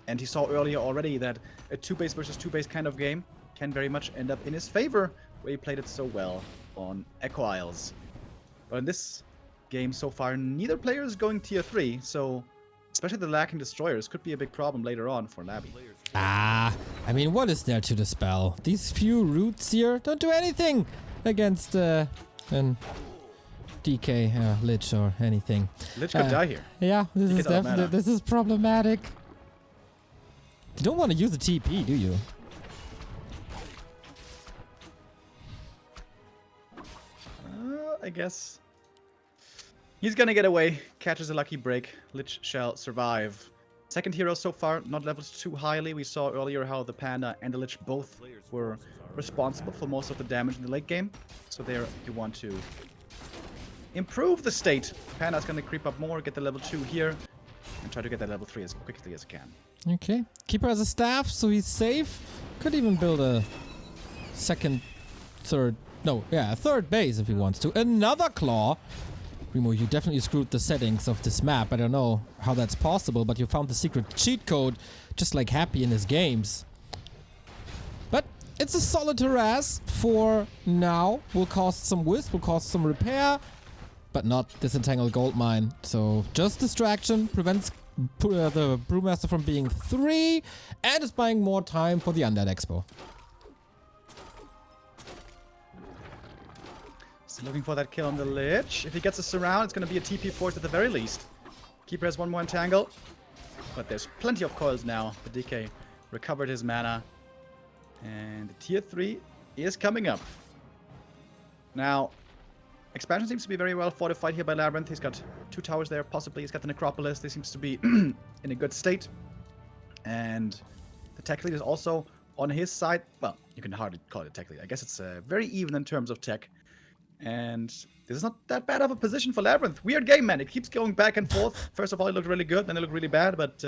And he saw earlier already that a 2-base versus 2-base kind of game can very much end up in his favor, where he played it so well on Echo Isles. But in this game so far, neither player is going tier 3, so especially the lacking destroyers could be a big problem later on for Labby. I mean, what is there to dispel? These few roots here don't do anything against an DK, Lich or anything. Lich could die here. Yeah, this is problematic. You don't want to use the TP, do you? I guess. He's gonna get away, catches a lucky break. Lich shall survive. Second hero so far, not leveled too highly. We saw earlier how the Panda and the Lich both were responsible for most of the damage in the late game. So there you want to improve the state. Panda's gonna creep up more, get the level 2 here, and try to get that level 3 as quickly as he can. Okay. Keeper has a staff, so he's safe. Could even build a third base if he wants to. Another claw. Remo, you definitely screwed the settings of this map. I don't know how that's possible, but you found the secret cheat code, just like Happy in his games. But it's a solid harass for now. Will cost some wisp, will cost some repair, but not disentangle gold mine. So just distraction prevents the Brewmaster from being 3 and is buying more time for the Undead Expo. Looking for that kill on the Lich. If he gets a surround, it's going to be a TP force at the very least. Keeper has 1 more entangle. But there's plenty of coils now. The DK recovered his mana. And the tier 3 is coming up. Now, expansion seems to be very well fortified here by Labyrinth. He's got 2 towers there, possibly. He's got the Necropolis. This seems to be in a good state. And the tech lead is also on his side. Well, you can hardly call it a tech lead. I guess it's very even in terms of tech. And this is not that bad of a position for Labyrinth. Weird game, man. It keeps going back and forth. First of all, it looked really good, then it looked really bad, but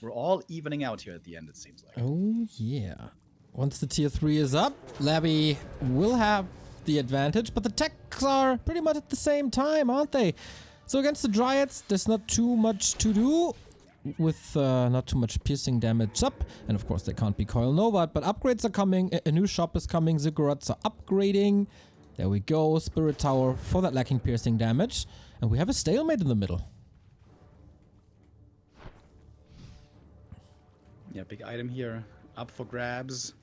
we're all evening out here at the end, it seems like. Oh, yeah. Once the tier 3 is up, Labby will have the advantage, but the techs are pretty much at the same time, aren't they? So against the Dryads, there's not too much to do. with not too much piercing damage up. And of course, they can't be Coil Nova, but upgrades are coming. A new shop is coming. Ziggurats are upgrading. There we go. Spirit Tower for that lacking piercing damage. And we have a stalemate in the middle. Yeah, big item here up for grabs.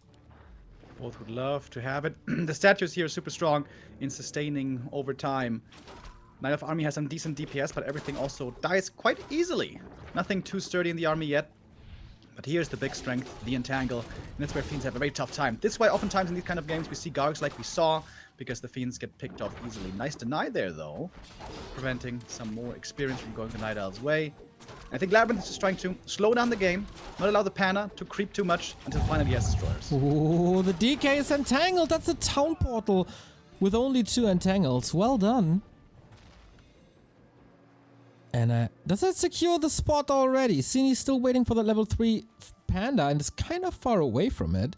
Both would love to have it. The statues here are super strong in sustaining over time. Knight of Army has some decent DPS, but everything also dies quite easily. Nothing too sturdy in the army yet. But here's the big strength, the Entangle, and that's where Fiends have a very tough time. This is why oftentimes in these kind of games we see Gargs like we saw, because the Fiends get picked off easily. Nice deny there, though, preventing some more experience from going the Night Owl's way. I think Labyrinth is just trying to slow down the game, not allow the Panda to creep too much until finally he has Destroyers. Oh, the DK is entangled. That's a town portal with only 2 entangles. Well done. And does that secure the spot already? Sini's still waiting for the level 3 Panda and is kind of far away from it.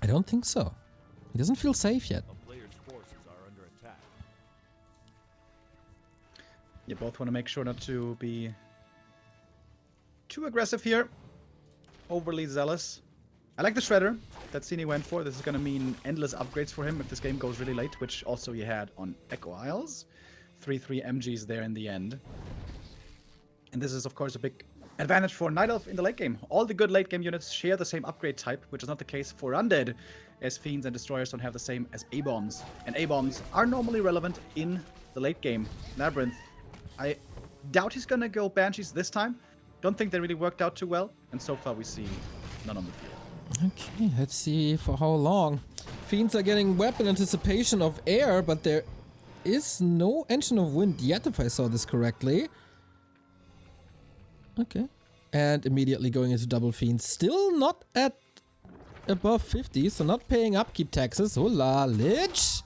I don't think so. He doesn't feel safe yet. You both want to make sure not to be too aggressive here. Overly zealous. I like the Shredder that Cini went for. This is going to mean endless upgrades for him if this game goes really late, which also he had on Echo Isles. 3-3 MGs there in the end. And this is, of course, a big advantage for Night Elf in the late game. All the good late game units share the same upgrade type, which is not the case for Undead, as Fiends and Destroyers don't have the same as A-Bombs. And A-Bombs are normally relevant in the late game. Labyrinth, I doubt he's gonna go Banshees this time. Don't think they really worked out too well. And so far we see none on the field. Okay, let's see for how long. Fiends are getting weapon anticipation of air, but there is no Engine of Wind yet, if I saw this correctly. Okay. And immediately going into double Fiends. Still not at above 50, so not paying upkeep taxes. Hola, Lich!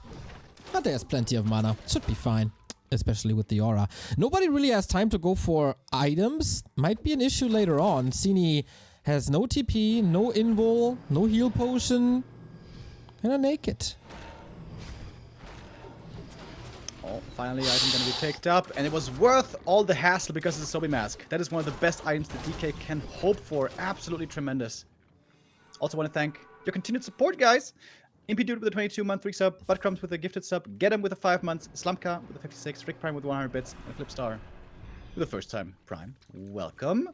But there's plenty of mana. Should be fine. Especially with the aura. Nobody really has time to go for items. Might be an issue later on. Cini has no TP, no invul, no heal potion. Kinda naked. Oh, finally item gonna be picked up, and it was worth all the hassle because it's a Sobi Mask. That is one of the best items the DK can hope for. Absolutely tremendous. Also want to thank your continued support, guys. Impy Dude with a 22-month 3 sub, Buttcrumbs with a gifted sub, Get Him with a 5 months, Slumka with a 56, Rick Prime with 100 bits, and Flipstar with a first time Prime. Welcome.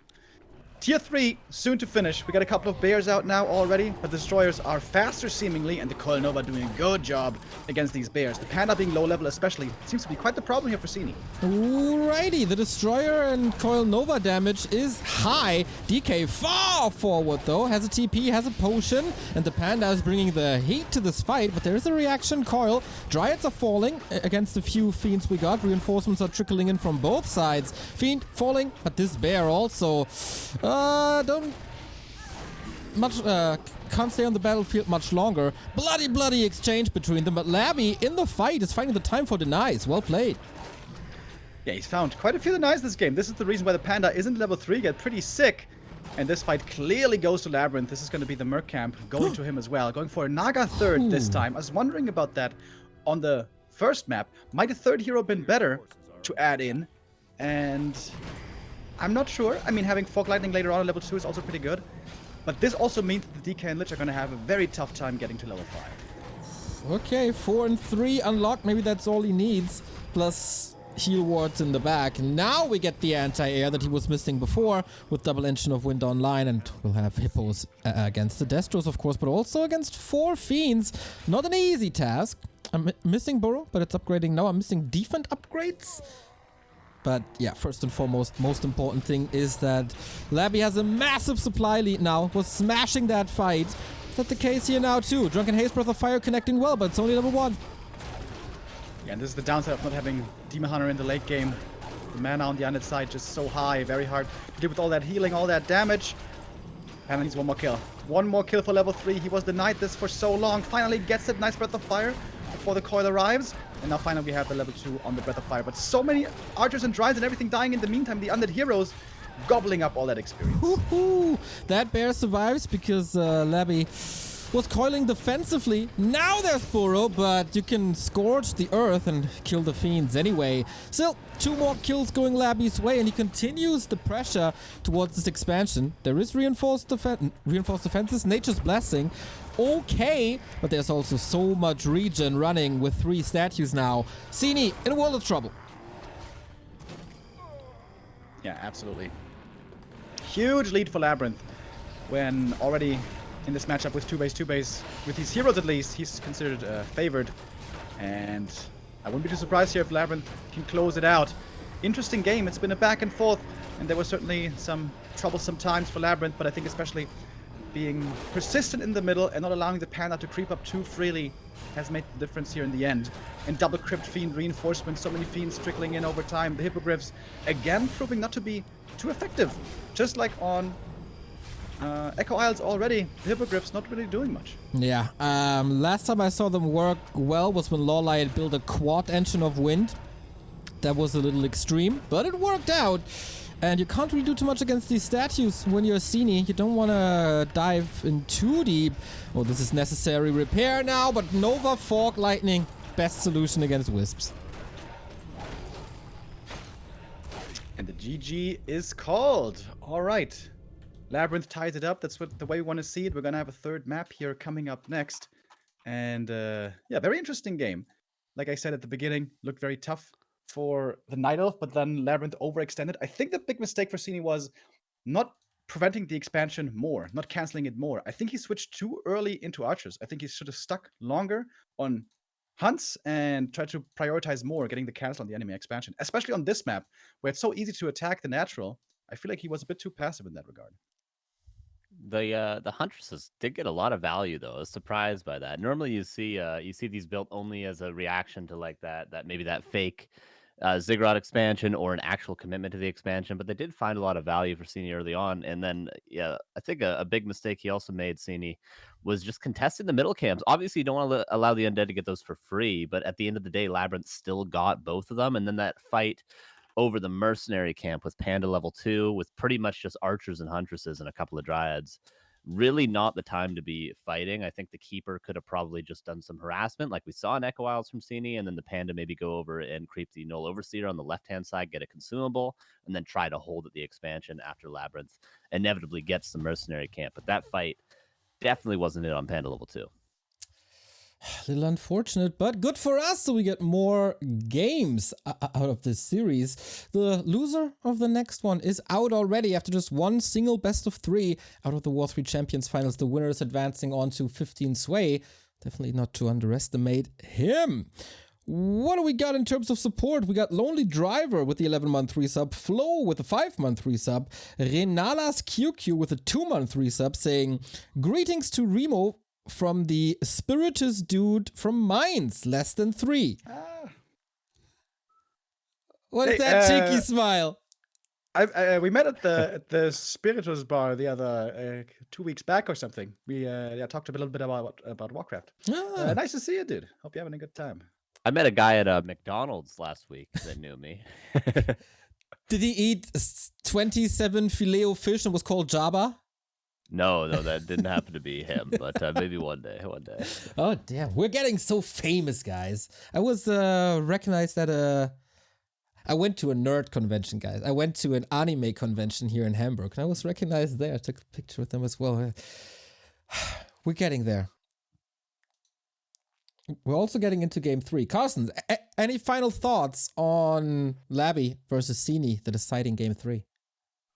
Tier 3, soon to finish. We got a couple of bears out now already, but the Destroyers are faster seemingly, and the Coil Nova doing a good job against these bears. The Panda being low level especially seems to be quite the problem here for Cini. Alrighty, the Destroyer and Coil Nova damage is high. DK far forward though, has a TP, has a potion, and the Panda is bringing the heat to this fight, but there is a reaction coil. Dryads are falling against the few Fiends we got. Reinforcements are trickling in from both sides. Fiend falling, but this bear also... can't stay on the battlefield much longer. Bloody exchange between them, but Labby in the fight is finding the time for denies. Well played. Yeah, he's found quite a few denies this game. This is the reason why the Panda isn't level 3 yet. Pretty sick. And this fight clearly goes to Labyrinth. This is going to be the Merc Camp going to him as well. Going for a Naga third this time. I was wondering about that on the first map. Might a third hero been better to add in? And... I'm not sure. I mean, having Fog Lightning later on at level 2 is also pretty good. But this also means that the DK and Lich are going to have a very tough time getting to level 5. Okay, 4 and 3 unlocked. Maybe that's all he needs. Plus heal wards in the back. Now we get the anti-air that he was missing before with double Engine of Wind online. And we'll have Hippos against the Destros, of course, but also against 4 Fiends. Not an easy task. I'm missing Burrow, but it's upgrading now. I'm missing Defend upgrades. But yeah, first and foremost, most important thing is that Labby has a massive supply lead now. Was smashing that fight. Is that the case here now too? Drunken Haze, Breath of Fire connecting well, but it's only level 1. Yeah, and this is the downside of not having Demon Hunter in the late game. The mana on the Undead side just so high, very hard to deal with all that healing, all that damage. And needs one more kill. One more kill for level 3. He was denied this for so long. Finally gets it. Nice Breath of Fire before the coil arrives. And now finally we have the level 2 on the Breath of Fire. But so many archers and Dryas and everything dying in the meantime. The Undead heroes gobbling up all that experience. Woohoo! That bear survives because Labby was coiling defensively. Now there's Burrow, but you can scorch the earth and kill the fiends anyway. Still, 2 more kills going Labby's way, and he continues the pressure towards this expansion. There is reinforced defenses, Nature's Blessing. Okay, but there's also so much regen running with 3 statues now. Cini in a world of trouble. Yeah, absolutely. Huge lead for Labyrinth when already in this matchup with 2-base, with his heroes at least, he's considered favored. And I wouldn't be too surprised here if Labyrinth can close it out. Interesting game. It's been a back and forth, and there were certainly some troublesome times for Labyrinth, but I think especially being persistent in the middle and not allowing the Panda to creep up too freely has made the difference here in the end. And double crypt fiend reinforcement, so many fiends trickling in over time. The hippogriffs again proving not to be too effective. Just like on Echo Isles already, the hippogriffs not really doing much. Yeah, last time I saw them work well was when Lorelei had built a quad engine of wind. That was a little extreme, but it worked out. And you can't really do too much against these statues when you're Sini. You don't want to dive in too deep. Oh, this is necessary repair now, but Nova Fork Lightning, best solution against Wisps. And the GG is called. All right. Labyrinth ties it up. That's the way we want to see it. We're going to have a third map here coming up next. And yeah, very interesting game. Like I said at the beginning, looked very tough for the Night Elf, but then Labyrinth overextended. I think the big mistake for Cini was not preventing the expansion more, not canceling it more. I think he switched too early into archers. I think he should have stuck longer on hunts and tried to prioritize more getting the cancel on the enemy expansion, especially on this map where it's so easy to attack the natural. I feel like he was a bit too passive in that regard. The huntresses did get a lot of value though. I was surprised by that. Normally you see these built only as a reaction to like that maybe that fake Ziggurat expansion or an actual commitment to the expansion, but they did find a lot of value for Cini early on. And then yeah, I think a big mistake he also made, Cini, was just contesting the middle camps. Obviously you don't want to allow the undead to get those for free, but at the end of the day Labyrinth still got both of them. And then that fight over the mercenary camp with Panda level 2 with pretty much just archers and huntresses and a couple of dryads. Really not the time to be fighting. I think the keeper could have probably just done some harassment like we saw in Echo Isles from Cini, and then the Panda maybe go over and creep the Null Overseer on the left-hand side, get a consumable, and then try to hold at the expansion after Labyrinth inevitably gets the mercenary camp. But that fight definitely wasn't it on Panda level 2. A little unfortunate, but good for us, so we get more games out of this series. The loser of the next one is out already after just one single best of 3 out of the W3Champions finals. The winner is advancing on to 15 sway. Definitely not to underestimate him. What do we got in terms of support? We got Lonely Driver with the 11-month resub, Flo with a 5-month resub, Renalas QQ with a 2-month resub saying, "Greetings to Remo from the Spiritus dude from Mainz, less than 3. What is that cheeky smile? We met at the Spiritus bar the other 2 weeks back or something. We talked a little bit about Warcraft. Nice to see you, dude. Hope you're having a good time. I met a guy at McDonald's last week that knew me. Did he eat 27 filet fish and was called Jabba? No, that didn't happen to be him, but maybe one day. Oh, damn. We're getting so famous, guys. I was recognized at I went to a nerd convention, guys. I went to an anime convention here in Hamburg, and I was recognized there. I took a picture with them as well. We're getting there. We're also getting into game 3. Carson, any final thoughts on Labby versus Cini, the deciding game 3?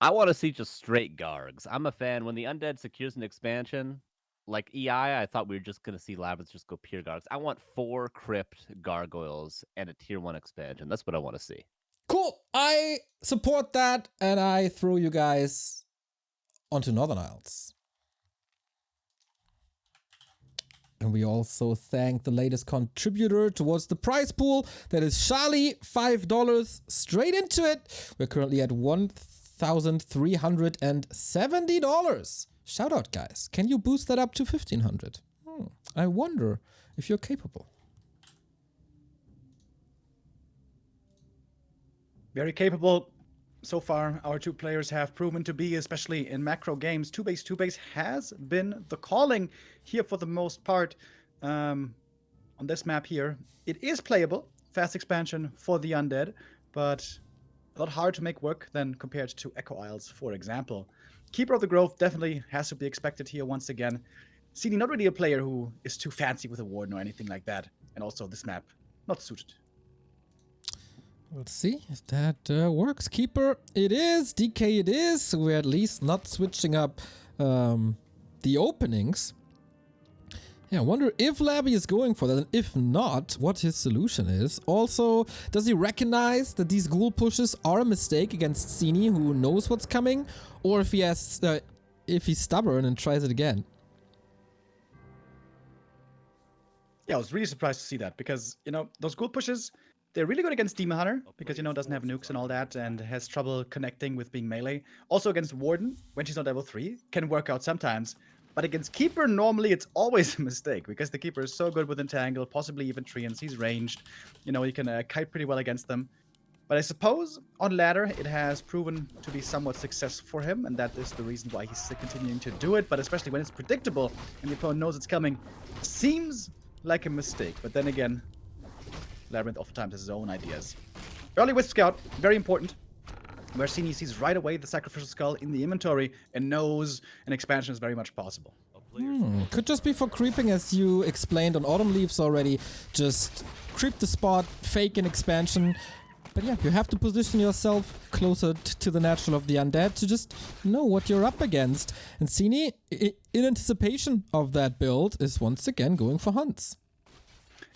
I want to see just straight Gargs. I'm a fan. When the Undead secures an expansion, like EI, I thought we were just going to see Labyrinth just go pure Gargs. I want 4 Crypt Gargoyles and a Tier 1 expansion. That's what I want to see. Cool. I support that, and I throw you guys onto Northern Isles. And we also thank the latest contributor towards the prize pool. That is Charlie, $5 straight into it. We're currently at $1,370. Shout out, guys. Can you boost that up to $1,500? I wonder if you're capable. Very capable. so far our two players have proven to be, especially in macro games. 2-base has been the calling here for the most part. On this map here, it is playable, fast expansion for the undead, but a lot harder to make work than compared to Echo Isles, for example. Keeper of the Grove definitely has to be expected here once again. Sini, not really a player who is too fancy with a warden or anything like that, and also this map not suited. Let's see if that works. Keeper it is, DK it is, so we're at least not switching up the openings. Yeah, I wonder if Labby is going for that, and if not, what his solution is. Also, does he recognize that these ghoul pushes are a mistake against Cini, who knows what's coming? Or if he has, if he's stubborn and tries it again? Yeah, I was really surprised to see that, because, you know, those ghoul pushes, they're really good against Demon Hunter, because, you know, doesn't have nukes and all that, and has trouble connecting with being melee. Also against Warden, when she's not level 3, can work out sometimes. But against Keeper, normally it's always a mistake, because the Keeper is so good with Entangle, possibly even Treants. He's ranged. You know, he can kite pretty well against them. But I suppose on ladder, it has proven to be somewhat successful for him, and that is the reason why he's continuing to do it. But especially when it's predictable and the opponent knows it's coming, seems like a mistake. But then again, Labyrinth oftentimes has his own ideas. Early Wisp Scout, very important. Where Sini sees right away the Sacrificial Skull in the inventory and knows an expansion is very much possible. Could just be for creeping, as you explained on Autumn Leaves already. Just creep the spot, fake an expansion. But yeah, you have to position yourself closer to the natural of the undead to just know what you're up against. And Cini, in anticipation of that build, is once again going for hunts.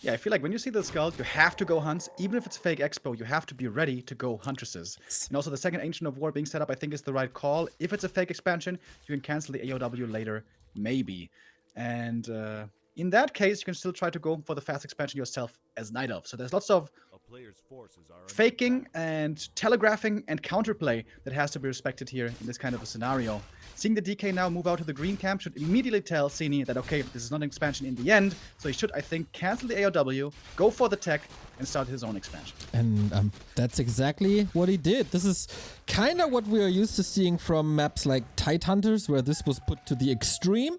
Yeah, I feel like when you see the skull, you have to go hunts. Even if it's fake expo, you have to be ready to go huntresses. And also the second Ancient of War being set up, I think, is the right call. If it's a fake expansion, you can cancel the AOW later, maybe. And in that case, you can still try to go for the fast expansion yourself as Night Elf. So there's lots of faking and telegraphing and counterplay that has to be respected here in this kind of a scenario. Seeing the DK now move out to the green camp should immediately tell Cini that, okay, this is not an expansion in the end, so he should, I think, cancel the AOW, go for the tech, and start his own expansion. And that's exactly what he did. This is kind of what we are used to seeing from maps like Tidehunters, where this was put to the extreme.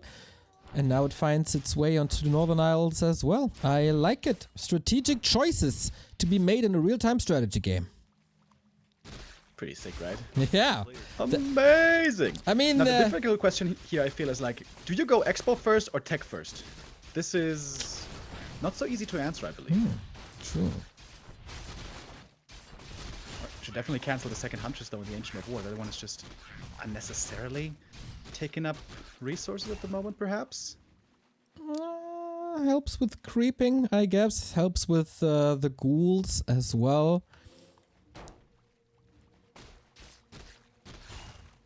And now it finds its way onto the Northern Isles as well. I like it. Strategic choices to be made in a real-time strategy game. Pretty sick, right? Yeah. Amazing! I mean... Now, the difficult question here, I feel, is like, do you go expo first or tech first? This is not so easy to answer, I believe. True. Should definitely cancel the second Huntress, though, in the Ancient of War. The other one is just unnecessarily taking up resources at the moment, perhaps? Helps with creeping, I guess. Helps with the ghouls as well.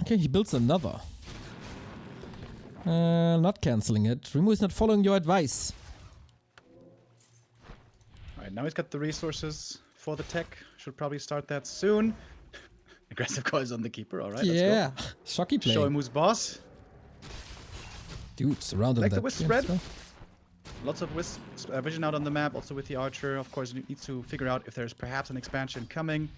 Okay, he builds another. Not cancelling it. Remo is not following your advice. Alright, now he's got the resources for the tech. Should probably start that soon. Aggressive calls on the Keeper, alright, Yeah, let's go. shocky play. Show him who's boss. Dude, surrounded Like that the Wisp yeah, spread. well. Lots of Wisp vision out on the map, also with the Archer. Of course, he needs to figure out if there's perhaps an expansion coming.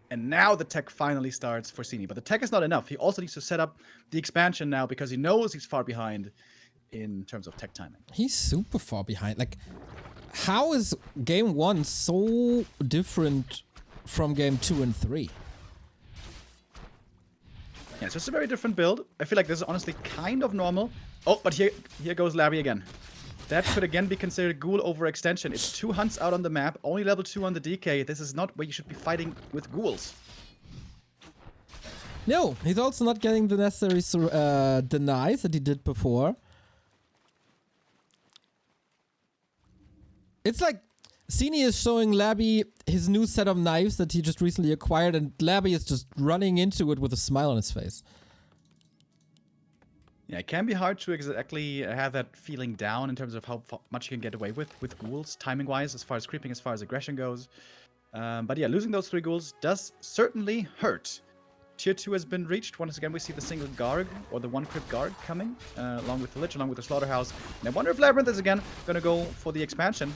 And now the tech finally starts for Cini. But the tech is not enough. He also needs to set up the expansion now because he knows he's far behind in terms of tech timing. He's super far behind. Like, how is game 1 so different from game 2 and 3? Yeah, it's just a very different build. I feel like this is honestly kind of normal. Oh, but here goes Larry again. That could again be considered ghoul overextension. It's 2 hunts out on the map, only level 2 on the DK. This is not where you should be fighting with ghouls. No, he's also not getting the necessary denies that he did before. It's like Cini is showing Labby his new set of knives that he just recently acquired, and Labby is just running into it with a smile on his face. Yeah, it can be hard to exactly have that feeling down in terms of how much you can get away with ghouls, timing-wise, as far as creeping, as far as aggression goes. But yeah, losing those 3 ghouls does certainly hurt. Tier 2 has been reached. Once again, we see the single Garg, or the 1 crit Garg coming, along with the Lich, along with the Slaughterhouse. And I wonder if Labyrinth is again going to go for the expansion.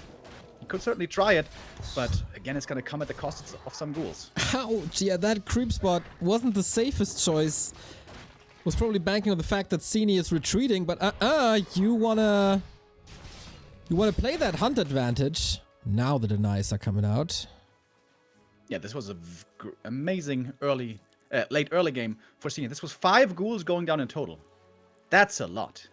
He could certainly try it, but again, it's going to come at the cost of some ghouls. Ouch, yeah, that creep spot wasn't the safest choice. Was probably banking on the fact that Sini is retreating, but you wanna play that hunt advantage. Now the denies are coming out. Yeah, this was a amazing late early game for Sini. This was 5 ghouls going down in total. That's a lot.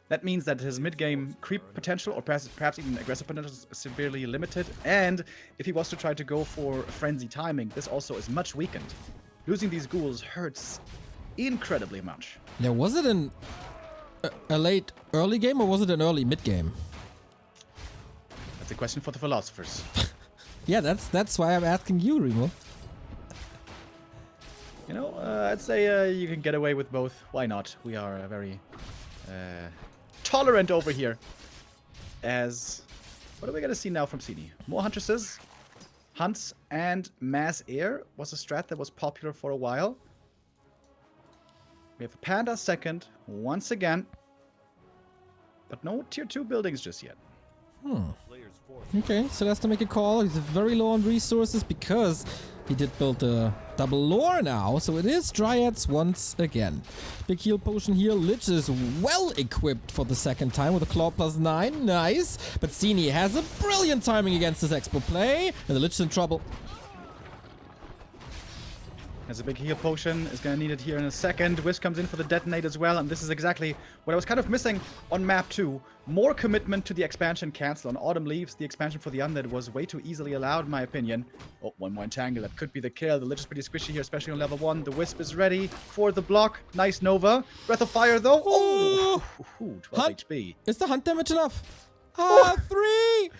That means that his mid-game creep potential, or perhaps even aggressive potential, is severely limited. And if he was to try to go for frenzy timing, this also is much weakened. Losing these ghouls hurts incredibly much. Yeah, was it a late early game or was it an early mid game? That's a question for the philosophers. Yeah, that's why I'm asking you, Remo. You know, I'd say you can get away with both. Why not? We are very tolerant over here. As what are we gonna see now from Cini? More huntresses, hunts, and mass air was a strat that was popular for a while. We have a panda second, once again. But no tier 2 buildings just yet. Okay, so has to make a call. He's very low on resources because he did build a double lore now. So it is Dryads once again. Big heal potion here. Lich is well equipped for the second time with a claw +9. Nice. But Cini has a brilliant timing against this expo play. And the Lich is in trouble. There's a big heal potion. Is going to need it here in a second. Wisp comes in for the detonate as well. And this is exactly what I was kind of missing on map 2. More commitment to the expansion cancel. On Autumn Leaves, the expansion for the Undead was way too easily allowed, in my opinion. Oh, one more entangle. That could be the kill. The Lich is pretty squishy here, especially on level 1. The Wisp is ready for the block. Nice Nova. Breath of Fire, though. Oh! 12 Hunt. HP. Is the hunt damage enough? Ah, 3!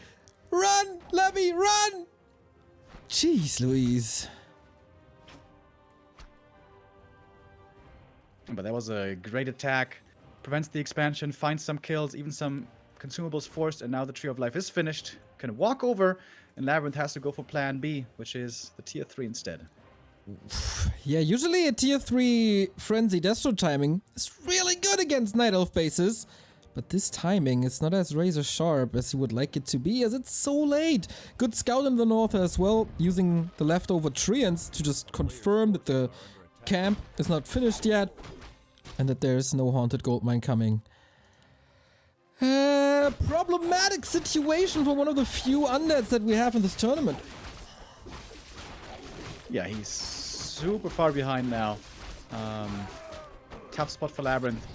Run, Levy, run! Jeez Louise. But that was a great attack. Prevents the expansion, finds some kills, even some consumables forced, and now the Tree of Life is finished. Can walk over, and Labyrinth has to go for plan B, which is the tier 3 instead. Yeah, usually a tier 3 Frenzy Destro timing is really good against Night Elf bases. But this timing is not as razor sharp as you would like it to be, as it's so late. Good scout in the north as well, using the leftover treants to just confirm that the camp is not finished yet, and that there's no haunted goldmine coming. Problematic situation for one of the few undeads that we have in this tournament. Yeah, he's super far behind now. Tough spot for Labyrinth.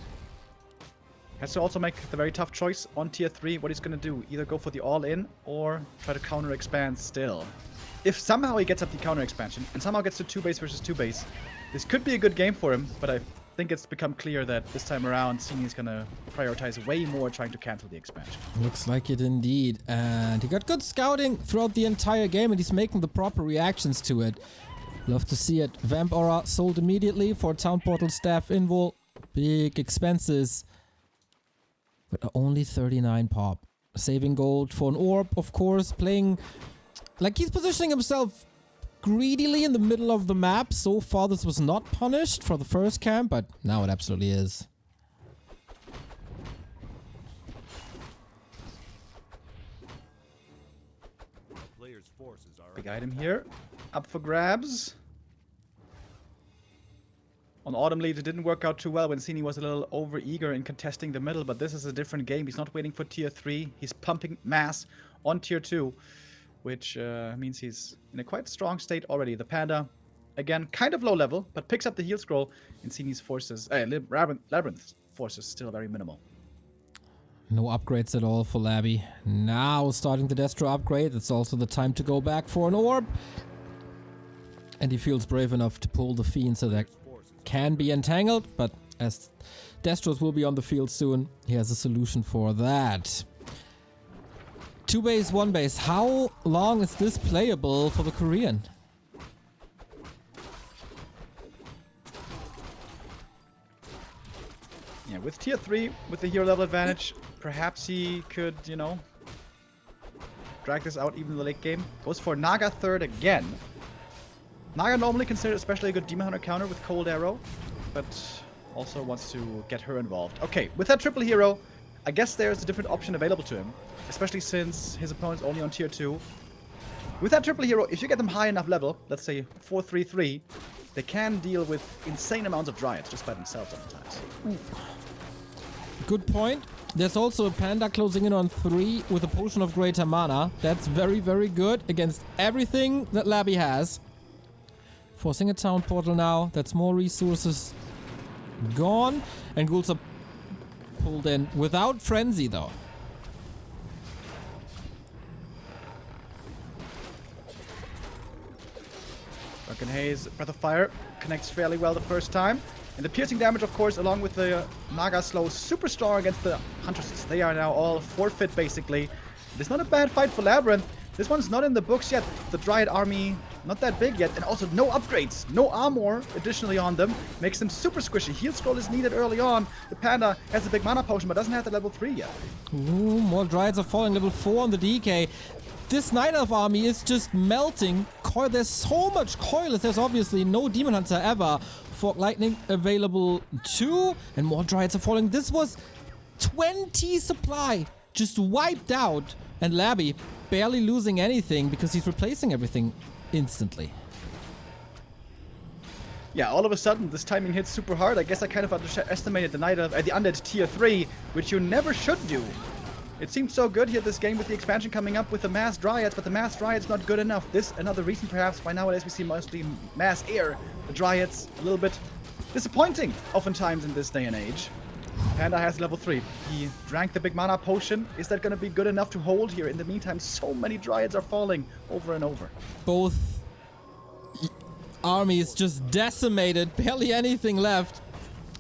Has to also make the very tough choice on tier 3 what he's going to do. Either go for the all-in or try to counter-expand still. If somehow he gets up the counter-expansion and somehow gets to 2 base versus 2 base, this could be a good game for him, but I think it's become clear that this time around, Sini is going to prioritize way more trying to cancel the expansion. Looks like it indeed. And he got good scouting throughout the entire game, and he's making the proper reactions to it. Love to see it. Vamp Aura sold immediately for Town Portal Staff Invul. Big expenses. But only 39 pop. Saving gold for an orb, of course. Playing like he's positioning himself greedily in the middle of the map. So far this was not punished for the first camp, but now it absolutely is. Big item here. Up for grabs. On Autumn Leaves, it didn't work out too well when Cini was a little over-eager in contesting the middle, but this is a different game. He's not waiting for tier 3. He's pumping mass on tier 2, which means he's in a quite strong state already. The Panda, again, kind of low level, but picks up the heal scroll, and Cini's forces, Labyrinth's forces still very minimal. No upgrades at all for Labby. Now starting the Destro upgrade. It's also the time to go back for an orb. And he feels brave enough to pull the Fiend so that can be entangled, but as Destros will be on the field soon, he has a solution for that. 2 base, 1 base. How long is this playable for the Korean? Yeah, with tier 3, with the hero level advantage, perhaps he could, you know, drag this out even in the late game. Goes for Naga third again. Naga normally considered especially a good Demon Hunter counter with Cold Arrow, but also wants to get her involved. Okay, with that triple hero, I guess there's a different option available to him, especially since his opponent's only on tier 2. With that triple hero, if you get them high enough level, let's say 4-3-3, they can deal with insane amounts of Dryads just by themselves oftentimes. Good point. There's also a Panda closing in on 3 with a Potion of Greater Mana. That's very, very good against everything that Labby has. Forcing a town portal now. That's more resources gone. And ghouls are pulled in without Frenzy, though. Drunken Haze, Breath of Fire connects fairly well the first time. And the piercing damage, of course, along with the Naga Slow, super strong against the Huntresses. They are now all forfeit, basically. It's not a bad fight for Labyrinth. This one's not in the books yet. The Dryad army, not that big yet. And also no upgrades, no armor additionally on them. Makes them super squishy. Heal Scroll is needed early on. The Panda has a big mana potion, but doesn't have the level 3 yet. Ooh, more Dryads are falling. Level 4 on the DK. This Night Elf army is just melting. Coil, there's so much coil. There's obviously no Demon Hunter ever. Fork Lightning available too. And more Dryads are falling. This was 20 supply just wiped out. And Labby barely losing anything because he's replacing everything instantly. Yeah, all of a sudden this timing hits super hard. I guess I kind of underestimated the Night Elf at the undead tier 3, which you never should do. It seemed so good here this game with the expansion coming up with the mass Dryads, but the mass Dryads not good enough. This another reason perhaps why nowadays we see mostly mass air. The Dryads a little bit disappointing oftentimes in this day and age. Panda has level 3. He drank the big mana potion. Is that going to be good enough to hold here? In the meantime, so many Dryads are falling over and over. Both armies just decimated, barely anything left.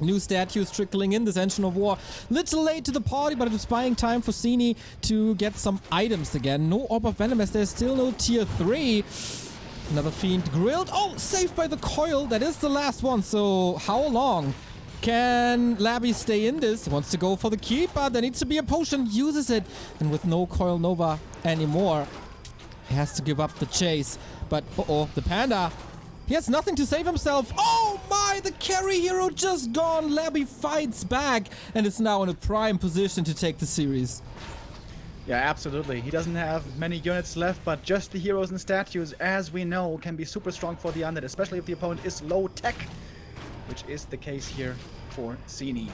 New statues trickling in, this Engine of War. Little late to the party, but it was buying time for Cini to get some items again. No Orb of Venom as there's still no tier 3. Another Fiend grilled. Oh, saved by the coil. That is the last one. So how long can Labby stay in this? Wants to go for the keep, but there needs to be a potion. Uses it. And with no Coil Nova anymore, he has to give up the chase. But uh-oh, the Panda. He has nothing to save himself. Oh my, the carry hero just gone. Labby fights back and is now in a prime position to take the series. Yeah, absolutely. He doesn't have many units left, but just the heroes and statues, as we know, can be super strong for the undead, especially if the opponent is low tech, which is the case here for Cini.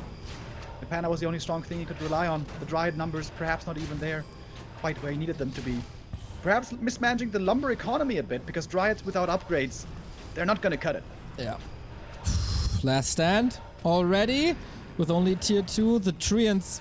The Panda was the only strong thing he could rely on. The Dryad numbers perhaps not even there, quite where he needed them to be. Perhaps mismanaging the lumber economy a bit, because Dryads without upgrades, they're not gonna cut it. Yeah. Last stand already with only tier 2. The Treants,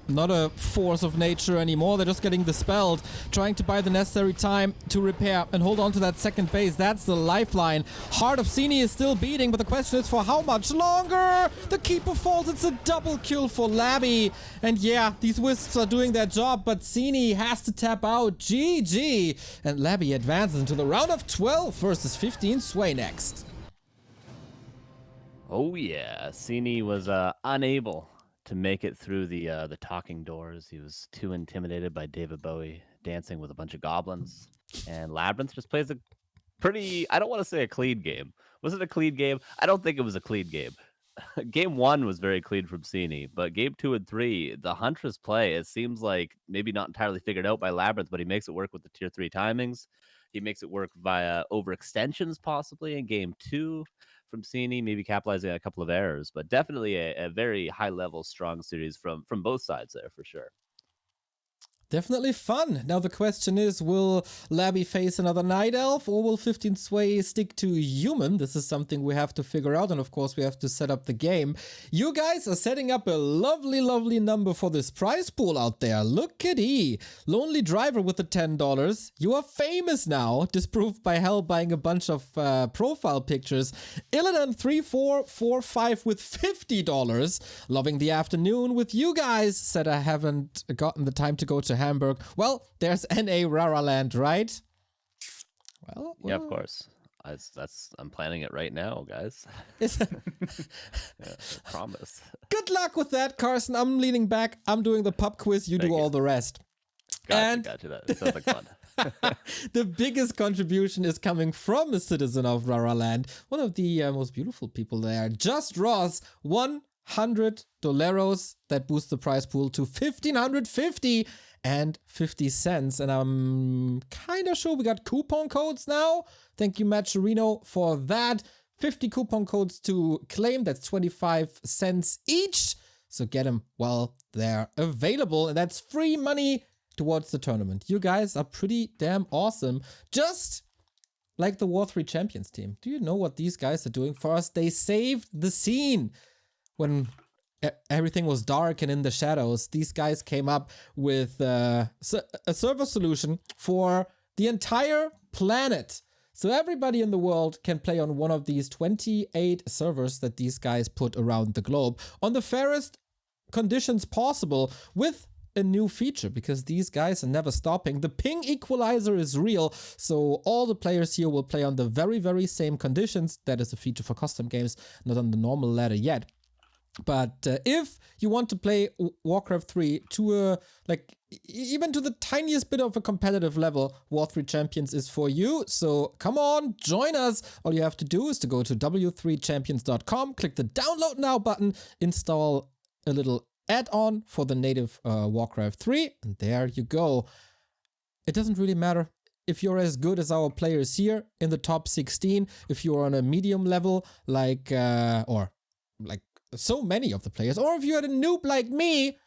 not a force of nature anymore. They're just getting dispelled, trying to buy the necessary time to repair and hold on to that second base. That's the lifeline. Heart of Cini is still beating, but the question is for how much longer? The Keeper falls. It's a double kill for Labby. And yeah, these Wisps are doing their job, but Cini has to tap out. GG. And Labby advances into the round of 12 versus 15. Sway next. Oh yeah, Cini was unable to make it through the talking doors. He was too intimidated by David Bowie dancing with a bunch of goblins. And Labyrinth just plays a pretty, I don't want to say a clean game. Was it a clean game? I don't think it was a clean game. Game 1 was very clean from Cini, but game 2 and 3, the Huntress play, it seems like maybe not entirely figured out by Labyrinth, but he makes it work with the tier 3 timings. He makes it work via overextensions possibly in game 2. From Cini, maybe capitalizing on a couple of errors, but definitely a very high-level, strong series from both sides there, for sure. Definitely fun. Now the question is, will Labby face another Night Elf or will 15 Sway stick to human? This is something we have to figure out, and of course we have to set up the game. You guys are setting up a lovely, lovely number for this prize pool out there. Look at E. Lonely Driver with the $10. You are famous now, disproved by hell buying a bunch of profile pictures. Illidan 3445 with $50. Loving the afternoon with you guys. Said I haven't gotten the time to go to Hamburg. Well, there's NA Raraland, right? Well, yeah, of course. I'm planning it right now, guys. Yeah, I promise. Good luck with that, Carson. I'm leaning back. I'm doing the pub quiz. You do all the rest. Gotcha. That sounds like fun. The biggest contribution is coming from a citizen of Raraland, one of the most beautiful people there. Just Ross, $100. That boosts the prize pool to $1,550 and 50 cents. And I'm kind of sure we got coupon codes now. Thank you, Matcherino, for that. 50 coupon codes to claim. That's 25 cents each. So get them while they're available. And that's free money towards the tournament. You guys are pretty damn awesome. Just like the W3Champions team. Do you know what these guys are doing for us? They saved the scene when everything was dark and in the shadows. These guys came up with a server solution for the entire planet. So everybody in the world can play on one of these 28 servers that these guys put around the globe on the fairest conditions possible with a new feature, because these guys are never stopping. The ping equalizer is real, so all the players here will play on the very, very same conditions. That is a feature for custom games, not on the normal ladder yet. But if you want to play Warcraft 3 to even to the tiniest bit of a competitive level, W3Champions is for you. So come on, join us. All you have to do is to go to W3Champions.com, click the download now button, install a little add-on for the native Warcraft 3, and there you go. It doesn't really matter if you're as good as our players here in the top 16, if you're on a medium level like so many of the players, or if you're a noob like me,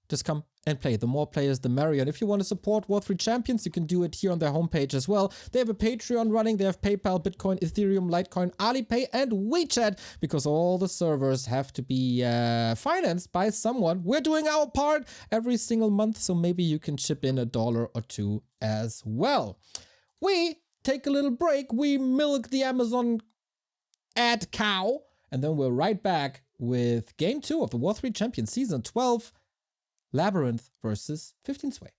just come and play. The more players, the merrier. And if you want to support W3Champions, you can do it here on their homepage as well. They have a Patreon running. They have PayPal, Bitcoin, Ethereum, Litecoin, Alipay, and WeChat, because all the servers have to be financed by someone. We're doing our part every single month, so maybe you can chip in $1 or $2 as well. We take a little break. We milk the Amazon ad cow, and then we're right back with Game 2 of the W3Champions Season 12, Labyrinth versus 15 Sway.